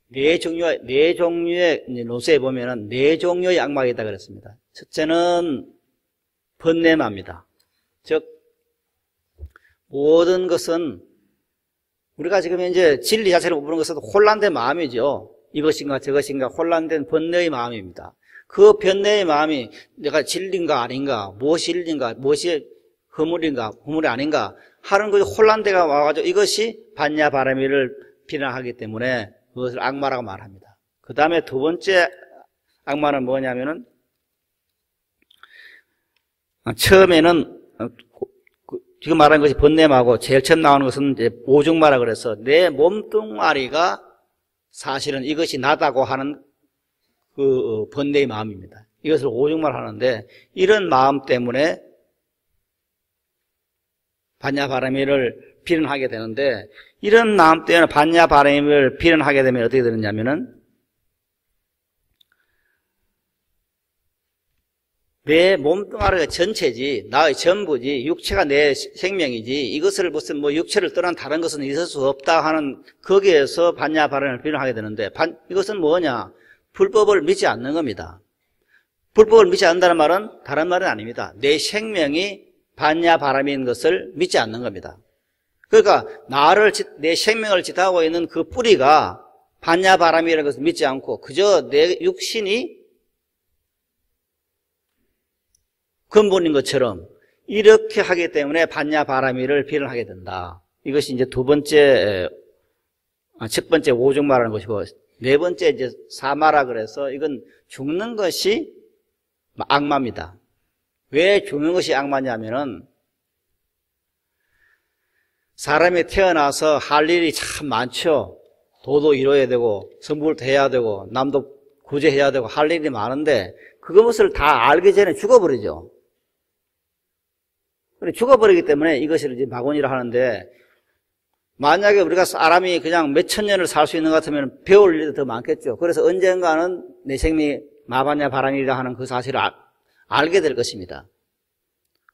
네 종류의 노세에 보면은 네 종류의 악마가 있다 그랬습니다. 첫째는 번뇌마입니다. 즉 모든 것은 우리가 지금 이제 진리 자체를 못 보는 것은 혼란된 마음이죠. 이것인가 저것인가 혼란된 번뇌의 마음입니다. 그 번뇌의 마음이 내가 진리인가 아닌가, 무엇이 진리인가, 무엇이 허물인가, 허물이 아닌가 하는 것이 혼란대가 와가지고 이것이 반야바라미를 비난하기 때문에 그것을 악마라고 말합니다. 그 다음에 두 번째 악마는 뭐냐면은 처음에는 지금 말하는 것이 번뇌마고 제일 처음 나오는 것은 이제 오중마라 그래서 내 몸뚱아리가 사실은 이것이 나다고 하는 그 번뇌의 마음입니다. 이것을 오중마라 하는데 이런 마음 때문에 반야바라미를 필연하게 되는데 이런 마음 때문에 반야바라미를 필연하게 되면 어떻게 되느냐면은 내 몸뚱아리가 전체지, 나의 전부지, 육체가 내 생명이지, 이것을 무슨 뭐 육체를 떠난 다른 것은 있을 수 없다 하는 거기에서 반야바라미를 필연하게 되는데, 이것은 뭐냐? 불법을 믿지 않는 겁니다. 불법을 믿지 않는다는 말은 다른 말은 아닙니다. 내 생명이 반야바라미인 것을 믿지 않는 겁니다. 그러니까 내 생명을 지탱하고 있는 그 뿌리가 반야바라미라는 것을 믿지 않고 그저 내 육신이 근본인 것처럼 이렇게 하기 때문에 반야바라미를 필연하게 된다. 이것이 이제 첫 번째 오중마라는 것이고, 네 번째 이제 사마라 그래서 이건 죽는 것이 악마입니다. 왜 죽는 것이 악마냐면은 사람이 태어나서 할 일이 참 많죠. 도도 이뤄야 되고 성불도 해야 되고 남도 구제해야 되고 할 일이 많은데 그것을 다 알기 전에 죽어버리죠. 죽어버리기 때문에 이것을 이제 마곤이라 하는데, 만약에 우리가 사람이 그냥 몇천 년을 살 수 있는 것 같으면 배울 일도 더 많겠죠. 그래서 언젠가는 내 생명이 마반야바라미라 하는 그 사실을 알게 될 것입니다.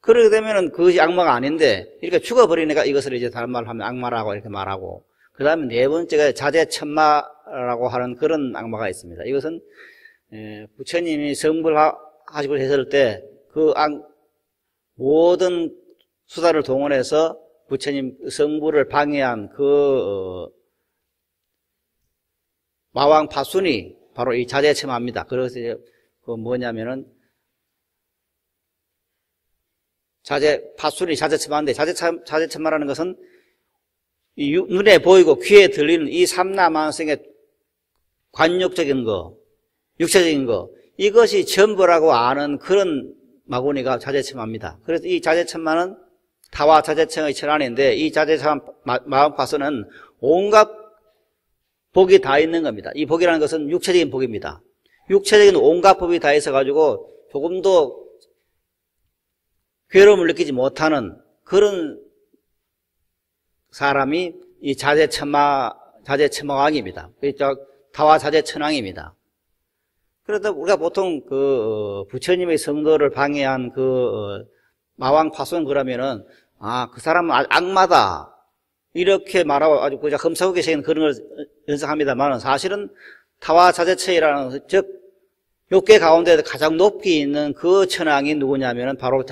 그러게 되면은 그것이 악마가 아닌데 이렇게 죽어버리니까 이것을 이제 다른 말로 하면 악마라고 이렇게 말하고, 그 다음에 네 번째가 자제천마라고 하는 그런 악마가 있습니다. 이것은 부처님이 성불하시고 했을 때 그 모든 수단을 동원해서 부처님 성불을 방해한 마왕 파순이 바로 이 자제천마입니다. 그래서 그 뭐냐면은 파순이 자제천마인데, 자제천마라는 것은 이 눈에 보이고 귀에 들리는 이 삼라만성의 관욕적인 거, 육체적인 거, 이것이 전부라고 아는 그런 마고니가 자제천마입니다. 그래서 이 자제천마는 타와 자제천의 천안인데, 이 자제천마 마음파서는 온갖 복이 다 있는 겁니다. 이 복이라는 것은 육체적인 복입니다. 육체적인 온갖 법이 다 있어가지고 조금도 괴로움을 느끼지 못하는 그런 사람이 이 자제천마왕입니다. 타와 자제천왕입니다. 그래도 우리가 보통 부처님의 성도를 방해한 마왕 파손 그러면은, 그 사람은 악마다. 이렇게 말하고 아주 그냥 흠사하고 계시는 그런 걸 연상합니다만, 사실은 타와 자제처이라는, 즉, 욕계 가운데 가장 높이 있는 그 천왕이 누구냐면은 바로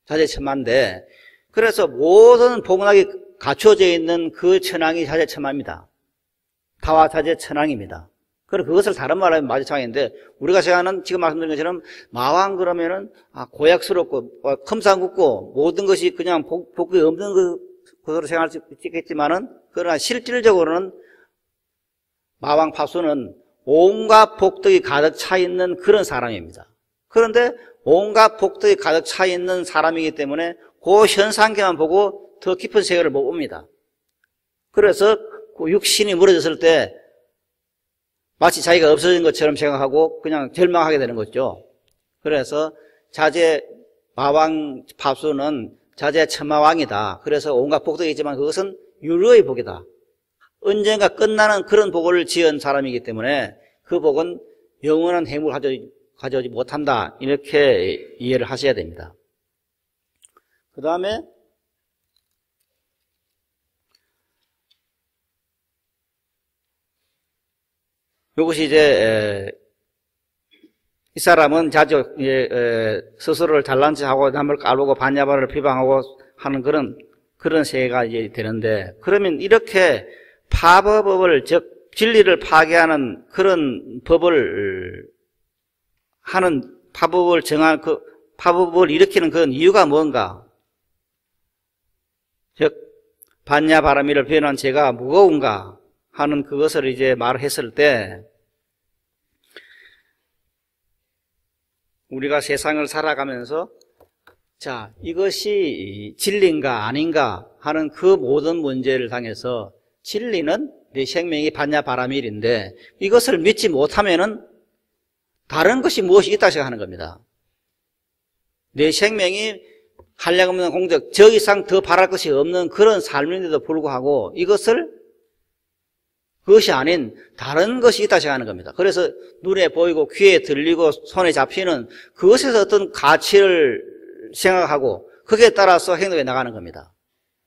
자제천마인데, 그래서 모든 복락이 갖춰져 있는 그 천왕이 자제천마입니다. 타와 자제천왕입니다. 그리고 그것을 다른 말로 하면 마주창인데, 우리가 생각하는 지금 말씀드린 것처럼 마왕 그러면은 고약스럽고 컴상궂고 모든 것이 그냥 복이 없는 것으로 생각할 수 있겠지만은, 그러나 실질적으로는 마왕 파수는 온갖 복덕이 가득 차 있는 그런 사람입니다. 그런데 온갖 복덕이 가득 차 있는 사람이기 때문에 그 현상계만 보고 더 깊은 세계를 못 봅니다. 그래서 그 육신이 무너졌을 때 마치 자기가 없어진 것처럼 생각하고 그냥 절망하게 되는 거죠. 그래서 마왕 파수는 자제천마왕이다. 그래서 온갖 복덕이 있지만 그것은 유료의 복이다. 언젠가 끝나는 그런 복을 지은 사람이기 때문에 그 복은 영원한 행복을 가져오지 못한다. 이렇게 이해를 하셔야 됩니다. 그 다음에 이것이 이제 이 사람은 자주 스스로를 잘난 척하고 남을 까르고 반야바를 비방하고 하는 그런 세계가 이제 되는데, 그러면 이렇게 파법을, 즉 진리를 파괴하는 그런 법을 하는 파법을 정한 파법을 일으키는 그런 이유가 뭔가? 즉 반야바라미를 표현한 죄가 무거운가 하는 그것을 이제 말했을 때, 우리가 세상을 살아가면서 자, 이것이 진리인가 아닌가 하는 그 모든 문제를 당해서 진리는 내 생명이 받냐 바라밀인데 이것을 믿지 못하면은 다른 것이 무엇이 있다 생각하는 겁니다. 내 생명이 한량없는 공덕, 저 이상 더 바랄 것이 없는 그런 삶인데도 불구하고 그것이 아닌 다른 것이 있다 생각하는 겁니다. 그래서 눈에 보이고 귀에 들리고 손에 잡히는 그것에서 어떤 가치를 생각하고 거기에 따라서 행동해 나가는 겁니다.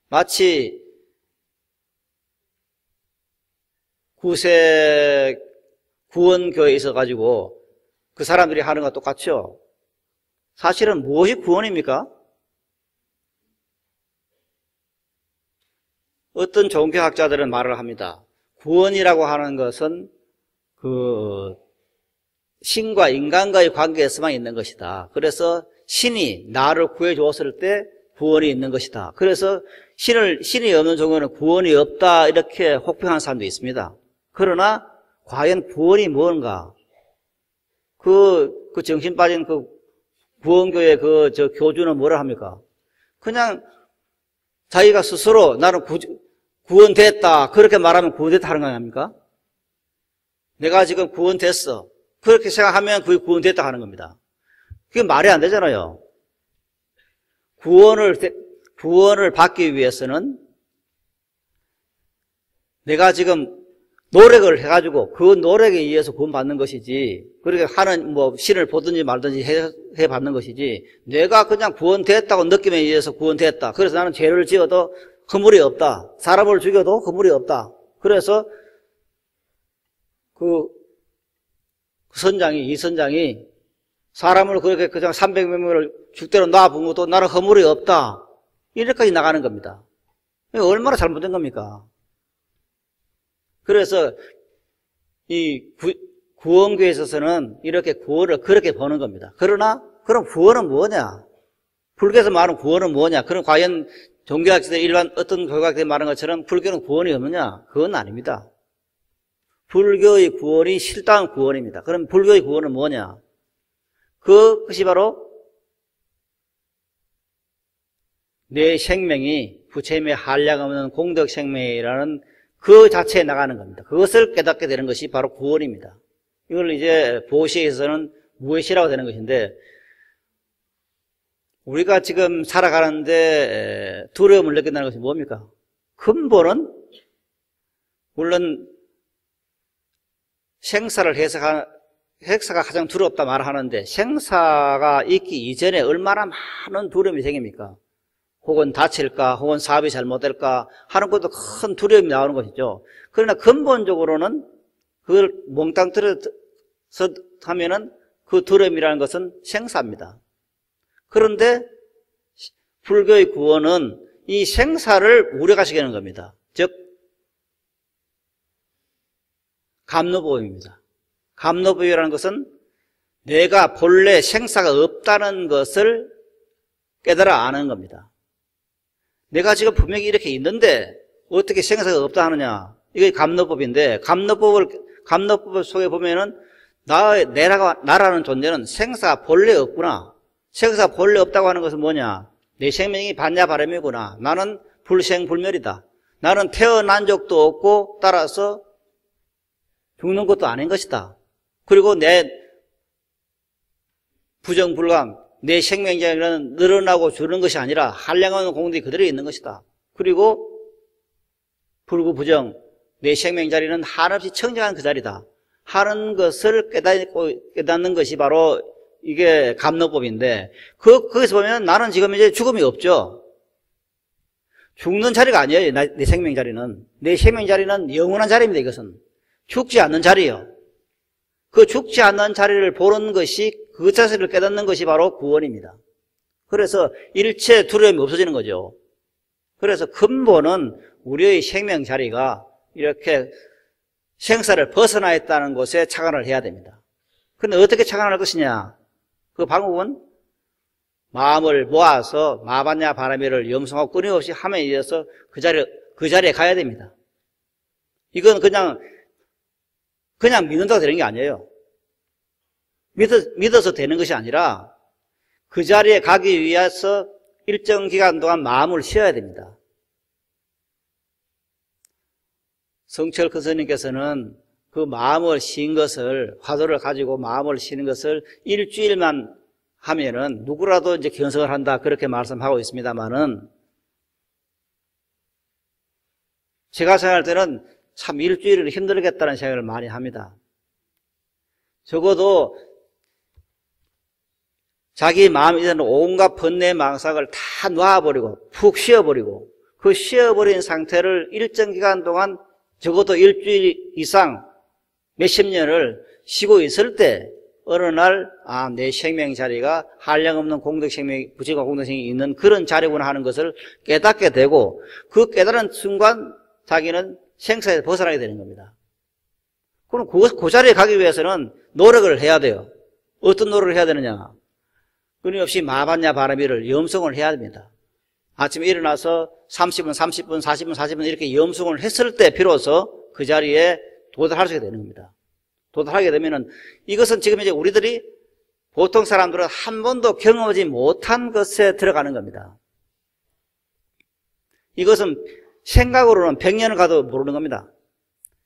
마치 구세 구원교회에 있어가지고 그 사람들이 하는 것과 똑같죠. 사실은 무엇이 구원입니까? 어떤 종교학자들은 말을 합니다. 구원이라고 하는 것은 그 신과 인간과의 관계에서만 있는 것이다. 그래서 신이 나를 구해주었을 때 구원이 있는 것이다. 그래서 신이 없는 종교는 구원이 없다 이렇게 혹평하는 사람도 있습니다. 그러나 과연 구원이 뭔가? 그 정신 빠진 그 구원교회 저 교주는 뭐라 합니까? 그냥 자기가 스스로 나는 구원됐다 그렇게 말하면 구원됐다 하는 거 아닙니까? 내가 지금 구원됐어 그렇게 생각하면 그게 구원됐다 하는 겁니다. 그게 말이 안 되잖아요. 구원을 받기 위해서는 내가 지금 노력을 해가지고 그 노력에 의해서 구원받는 것이지, 그렇게 신을 보든지 말든지 해 받는 것이지, 내가 그냥 구원됐다고 느낌에 의해서 구원됐다. 그래서 나는 죄를 지어도 허물이 없다. 사람을 죽여도 허물이 없다. 그래서 이 선장이 사람을 그렇게 그냥 300몇 명을 죽대로 놔본 것도 나는 허물이 없다. 이렇게까지 나가는 겁니다. 얼마나 잘못된 겁니까? 그래서 이 구원교에 있어서는 이렇게 구원을 그렇게 보는 겁니다. 그러나 그럼 구원은 뭐냐? 불교에서 말하는 구원은 뭐냐? 그럼 과연 종교학자들 일반 어떤 교학자들이 말하는 것처럼 불교는 구원이 없느냐? 그건 아닙니다. 불교의 구원이 실다운 구원입니다. 그럼 불교의 구원은 뭐냐? 그것이 바로 내 생명이 부처님의 한량없는 공덕 생명이라는 그 자체에 나가는 겁니다. 그것을 깨닫게 되는 것이 바로 구원입니다. 이걸 이제 보시에서는 무엇이라고 되는 것인데, 우리가 지금 살아가는데 두려움을 느낀다는 것이 뭡니까? 근본은 물론 생사를 해사가 가장 두렵다 말하는데, 생사가 있기 이전에 얼마나 많은 두려움이 생깁니까? 혹은 다칠까, 혹은 사업이 잘못될까 하는 것도 큰 두려움이 나오는 것이죠. 그러나 근본적으로는 그걸 몽땅 들어서 하면은 그 두려움이라는 것은 생사입니다. 그런데 불교의 구원은 이 생사를 우려가시게 하는 겁니다. 즉 감노법입니다. 감노법이라는 것은 내가 본래 생사가 없다는 것을 깨달아 아는 겁니다. 내가 지금 분명히 이렇게 있는데 어떻게 생사가 없다 하느냐? 이게 감노법인데, 감노법 속에 보면은 나라는 존재는 생사가 본래 없구나. 생사가 본래 없다고 하는 것은 뭐냐? 내 생명이 반야 바람이구나. 나는 불생불멸이다. 나는 태어난 적도 없고 따라서 죽는 것도 아닌 것이다. 그리고 내 부정불감, 내 생명자는 늘어나고 주는 것이 아니라 한량없는 공덕이 그대로 있는 것이다. 그리고 불구부정, 내 생명자리는 한없이 청정한 그 자리다 하는 것을 깨닫는 것이 바로 이게 감노법인데, 거기서 보면 나는 지금 이제 죽음이 없죠. 죽는 자리가 아니에요. 내 생명자리는. 내 생명자리는 영원한 자리입니다. 이것은 죽지 않는 자리예요. 그 죽지 않는 자리를 보는 것이, 그 자세를 깨닫는 것이 바로 구원입니다. 그래서 일체 두려움이 없어지는 거죠. 그래서 근본은 우리의 생명 자리가 이렇게 생사를 벗어나 있다는 것에 착안을 해야 됩니다. 그런데 어떻게 착안할 것이냐? 그 방법은 마음을 모아서 마반야 바라미를 염성하고 끊임없이 함에 의해서 그 자리에 가야 됩니다. 이건 그냥 믿는다고 되는 게 아니에요. 믿어서 되는 것이 아니라 그 자리에 가기 위해서 일정 기간 동안 마음을 쉬어야 됩니다. 성철 큰 스님께서는 그 마음을 쉰 것을, 화두를 가지고 마음을 쉬는 것을 일주일만 하면은 누구라도 이제 견성을 한다, 그렇게 말씀하고 있습니다만은, 제가 생각할 때는 참 일주일은 힘들겠다는 생각을 많이 합니다. 적어도 자기 마음에 있는 온갖 번뇌 망상을 다 놔버리고 푹 쉬어버리고, 그 쉬어버린 상태를 일정 기간 동안 적어도 일주일 이상 몇십 년을 쉬고 있을 때 어느 날 내 생명 자리가 한량없는 공덕생명이, 부처가 공덕생명이 있는 그런 자리구나 하는 것을 깨닫게 되고, 그 깨달은 순간 자기는 생사에서 벗어나게 되는 겁니다. 그럼 그 자리에 가기 위해서는 노력을 해야 돼요. 어떤 노력을 해야 되느냐? 끊임없이 마반야 바라미를 염송을 해야 됩니다. 아침에 일어나서 30분, 30분, 40분, 40분 이렇게 염송을 했을 때 비로소 그 자리에 도달할 수 있게 되는 겁니다. 도달하게 되면은, 이것은 지금 이제 우리들이, 보통 사람들은 한 번도 경험하지 못한 것에 들어가는 겁니다. 이것은 생각으로는 100년을 가도 모르는 겁니다.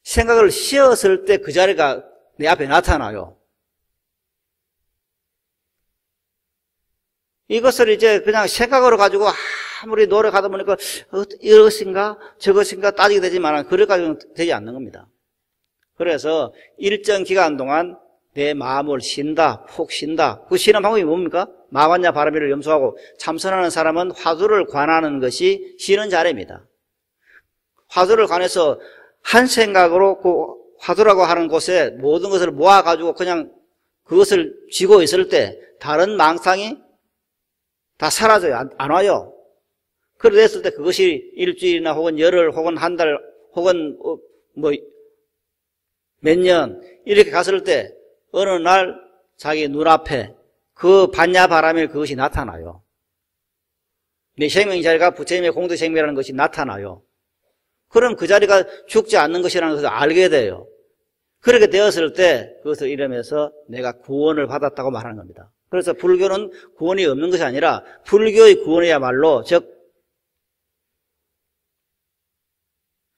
생각을 쉬었을 때 그 자리가 내 앞에 나타나요. 이것을 이제 그냥 생각으로 가지고 아무리 노력하다 보니까 이것인가 저것인가 따지게 되지만 그럴 가지고는 되지 않는 겁니다. 그래서 일정 기간 동안 내 마음을 쉰다, 푹 쉰다. 그 쉬는 방법이 뭡니까? 마반야 바라미를 염소하고 참선하는 사람은 화두를 관하는 것이 쉬는 자리입니다. 화두를 관해서 한 생각으로 그 화두라고 하는 곳에 모든 것을 모아가지고 그냥 그것을 쥐고 있을 때 다른 망상이 다 사라져요. 안 와요. 그랬을 때 그것이 일주일이나 혹은 열흘 혹은 한 달 혹은 몇 년 이렇게 갔을 때 어느 날 자기 눈앞에 그 반야바라밀 그것이 나타나요. 내 생명 자리가 부처님의 공덕생명이라는 것이 나타나요. 그럼 그 자리가 죽지 않는 것이라는 것을 알게 돼요. 그렇게 되었을 때 그것을 이러면서 내가 구원을 받았다고 말하는 겁니다. 그래서 불교는 구원이 없는 것이 아니라 불교의 구원이야말로 즉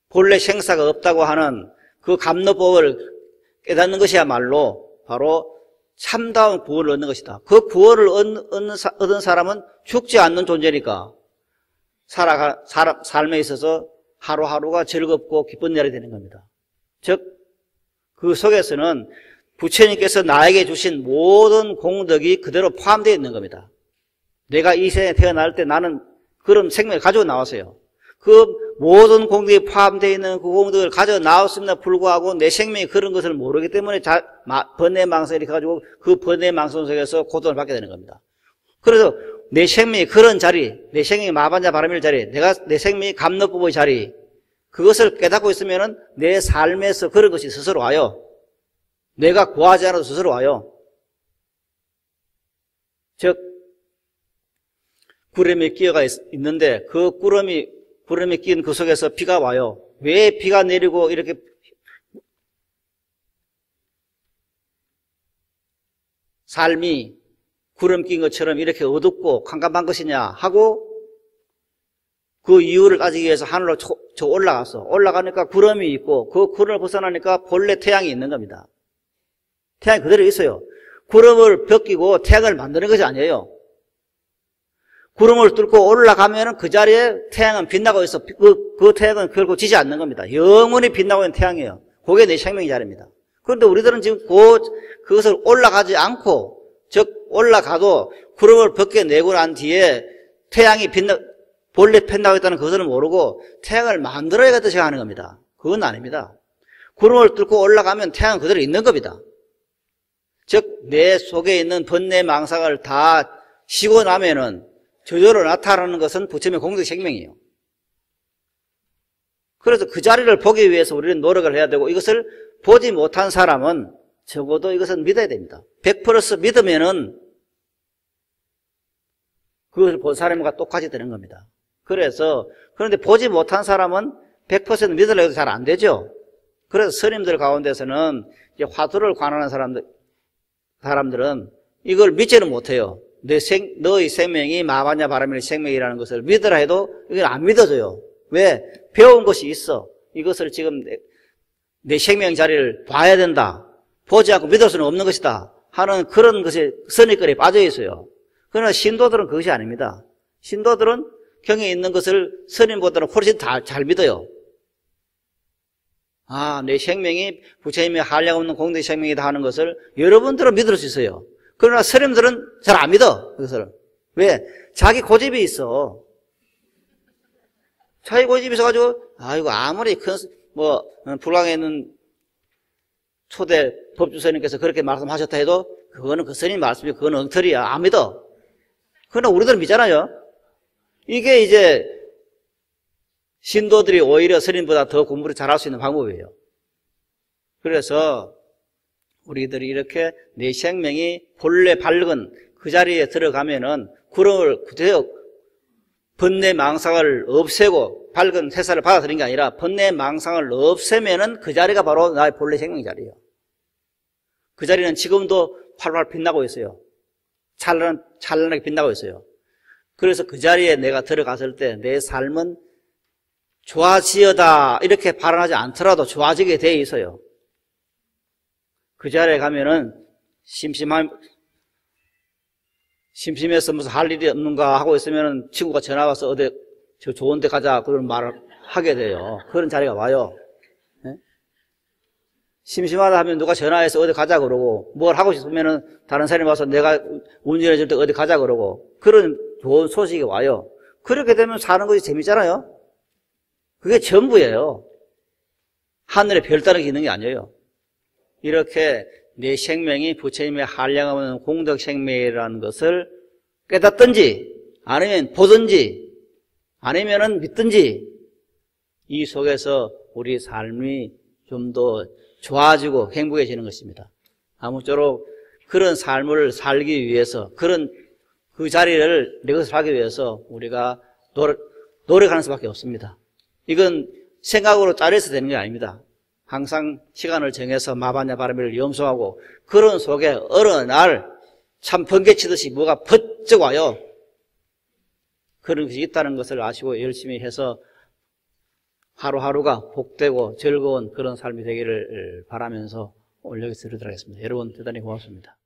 본래 생사가 없다고 하는 그 감로법을 깨닫는 것이야말로 바로 참다운 구원을 얻는 것이다. 그 구원을 얻은 사람은 죽지 않는 존재니까 삶에 있어서 하루하루가 즐겁고 기쁜 날이 되는 겁니다. 즉 그 속에서는 부처님께서 나에게 주신 모든 공덕이 그대로 포함되어 있는 겁니다. 내가 이 세상에 태어날 때 나는 그런 생명을 가지고 나왔어요. 그 모든 공덕이 포함되어 있는 그 공덕을 가져 나왔음에도 불구하고 내 생명이 그런 것을 모르기 때문에 번뇌망상이 이렇게 가지고 그 번뇌망상 속에서 고통을 받게 되는 겁니다. 그래서 내 생명이 그런 자리, 내 생명이 마반야 바라밀 자리, 내 생명이 감로법의 자리, 그것을 깨닫고 있으면은 내 삶에서 그런 것이 스스로 와요. 내가 구하지 않아도 스스로 와요. 즉 구름이 끼어가 있는데 그 구름이 끼인 그 속에서 비가 와요. 왜 비가 내리고 이렇게 삶이 구름 낀 것처럼 이렇게 어둡고 캄캄한 것이냐 하고 그 이유를 따지기 위해서 하늘로 올라갔어. 올라가니까 구름이 있고 그 구름을 벗어나니까 본래 태양이 있는 겁니다. 태양이 그대로 있어요. 구름을 벗기고 태양을 만드는 것이 아니에요. 구름을 뚫고 올라가면 그 자리에 태양은 빛나고 있어. 그 태양은 결코 지지 않는 겁니다. 영원히 빛나고 있는 태양이에요. 그게 내 생명의 자리입니다. 그런데 우리들은 지금 그것을 올라가지 않고, 즉 올라가도 구름을 벗겨내고 난 뒤에 태양이 본래 빛나고 있다는 것을 모르고 태양을 만들어야겠다 생각하는 겁니다. 그건 아닙니다. 구름을 뚫고 올라가면 태양은 그대로 있는 겁니다. 즉 내 속에 있는 번뇌 망상을 다 쉬고 나면은 저절로 나타나는 것은 부처님의 공덕 생명이에요. 그래서 그 자리를 보기 위해서 우리는 노력을 해야 되고, 이것을 보지 못한 사람은 적어도 이것은 믿어야 됩니다. 100% 믿으면은 그것을 본 사람과 똑같이 되는 겁니다. 그런데 보지 못한 사람은 100% 믿으려고 해도 잘 안 되죠. 그래서 스님들 가운데서는 이제 화두를 관하는 사람들은 이걸 믿지는 못해요. 너의 생명이 마바냐 바라밀의 생명이라는 것을 믿으라 해도 이건 안 믿어져요. 왜? 배운 것이 있어. 이것을 지금 내 생명 자리를 봐야 된다. 보지 않고 믿을 수는 없는 것이다. 하는 그런 것에 선입견에 빠져 있어요. 그러나 신도들은 그것이 아닙니다. 신도들은 경에 있는 것을 스님보다는 훨씬 잘 믿어요. 아, 내 생명이 부처님의 한량없는 공덕의 생명이다 하는 것을 여러분들은 믿을 수 있어요. 그러나 스님들은 잘 안 믿어, 그것을. 왜? 자기 고집이 있어. 자기 고집이 있어가지고, 아이고, 아무리 불광에 있는 초대 법주스님께서 그렇게 말씀하셨다 해도, 그거는 그 스님 말씀이 그건 엉터리야. 안 믿어. 그러나 우리들은 믿잖아요. 이게 이제, 신도들이 오히려 스님보다 더 공부를 잘할 수 있는 방법이에요. 그래서, 우리들이 이렇게 내 생명이 본래 밝은 그 자리에 들어가면은, 그걸 그대로 번뇌 망상을 없애고 밝은 햇살을 받아들인 게 아니라 번뇌 망상을 없애면은 그 자리가 바로 나의 본래 생명 자리예요. 그 자리는 지금도 활활 빛나고 있어요. 찬란하게 빛나고 있어요. 그래서 그 자리에 내가 들어갔을 때 내 삶은 좋아지어다 이렇게 발언하지 않더라도 좋아지게 돼 있어요. 그 자리에 가면은 심심해서 무슨 할 일이 없는가 하고 있으면 친구가 전화 와서 어디 저 좋은 데 가자 그런 말을 하게 돼요. 그런 자리가 와요. 네? 심심하다 하면 누가 전화해서 어디 가자 그러고 뭘 하고 싶으면은 다른 사람이 와서 내가 운전해 줄 때 어디 가자 그러고 그런 좋은 소식이 와요. 그렇게 되면 사는 것이 재밌잖아요. 그게 전부예요. 하늘에 별 따르기 있는 게 아니에요. 이렇게 내 생명이 부처님의 한량없는 공덕 생명이라는 것을 깨닫든지 아니면 보든지 아니면은 믿든지 이 속에서 우리 삶이 좀 더 좋아지고 행복해지는 것입니다. 아무쪼록 그런 삶을 살기 위해서 그 자리를 내 것을 하기 위해서 우리가 노력하는 수밖에 없습니다. 이건 생각으로 짜려서 되는 게 아닙니다. 항상 시간을 정해서 마바냐 바라밀을 염소하고 그런 속에 어느 날 참 번개치듯이 뭐가 번쩍 와요. 그런 것이 있다는 것을 아시고 열심히 해서 하루하루가 복되고 즐거운 그런 삶이 되기를 바라면서 오늘 여기서 드리도록 하겠습니다. 여러분 대단히 고맙습니다.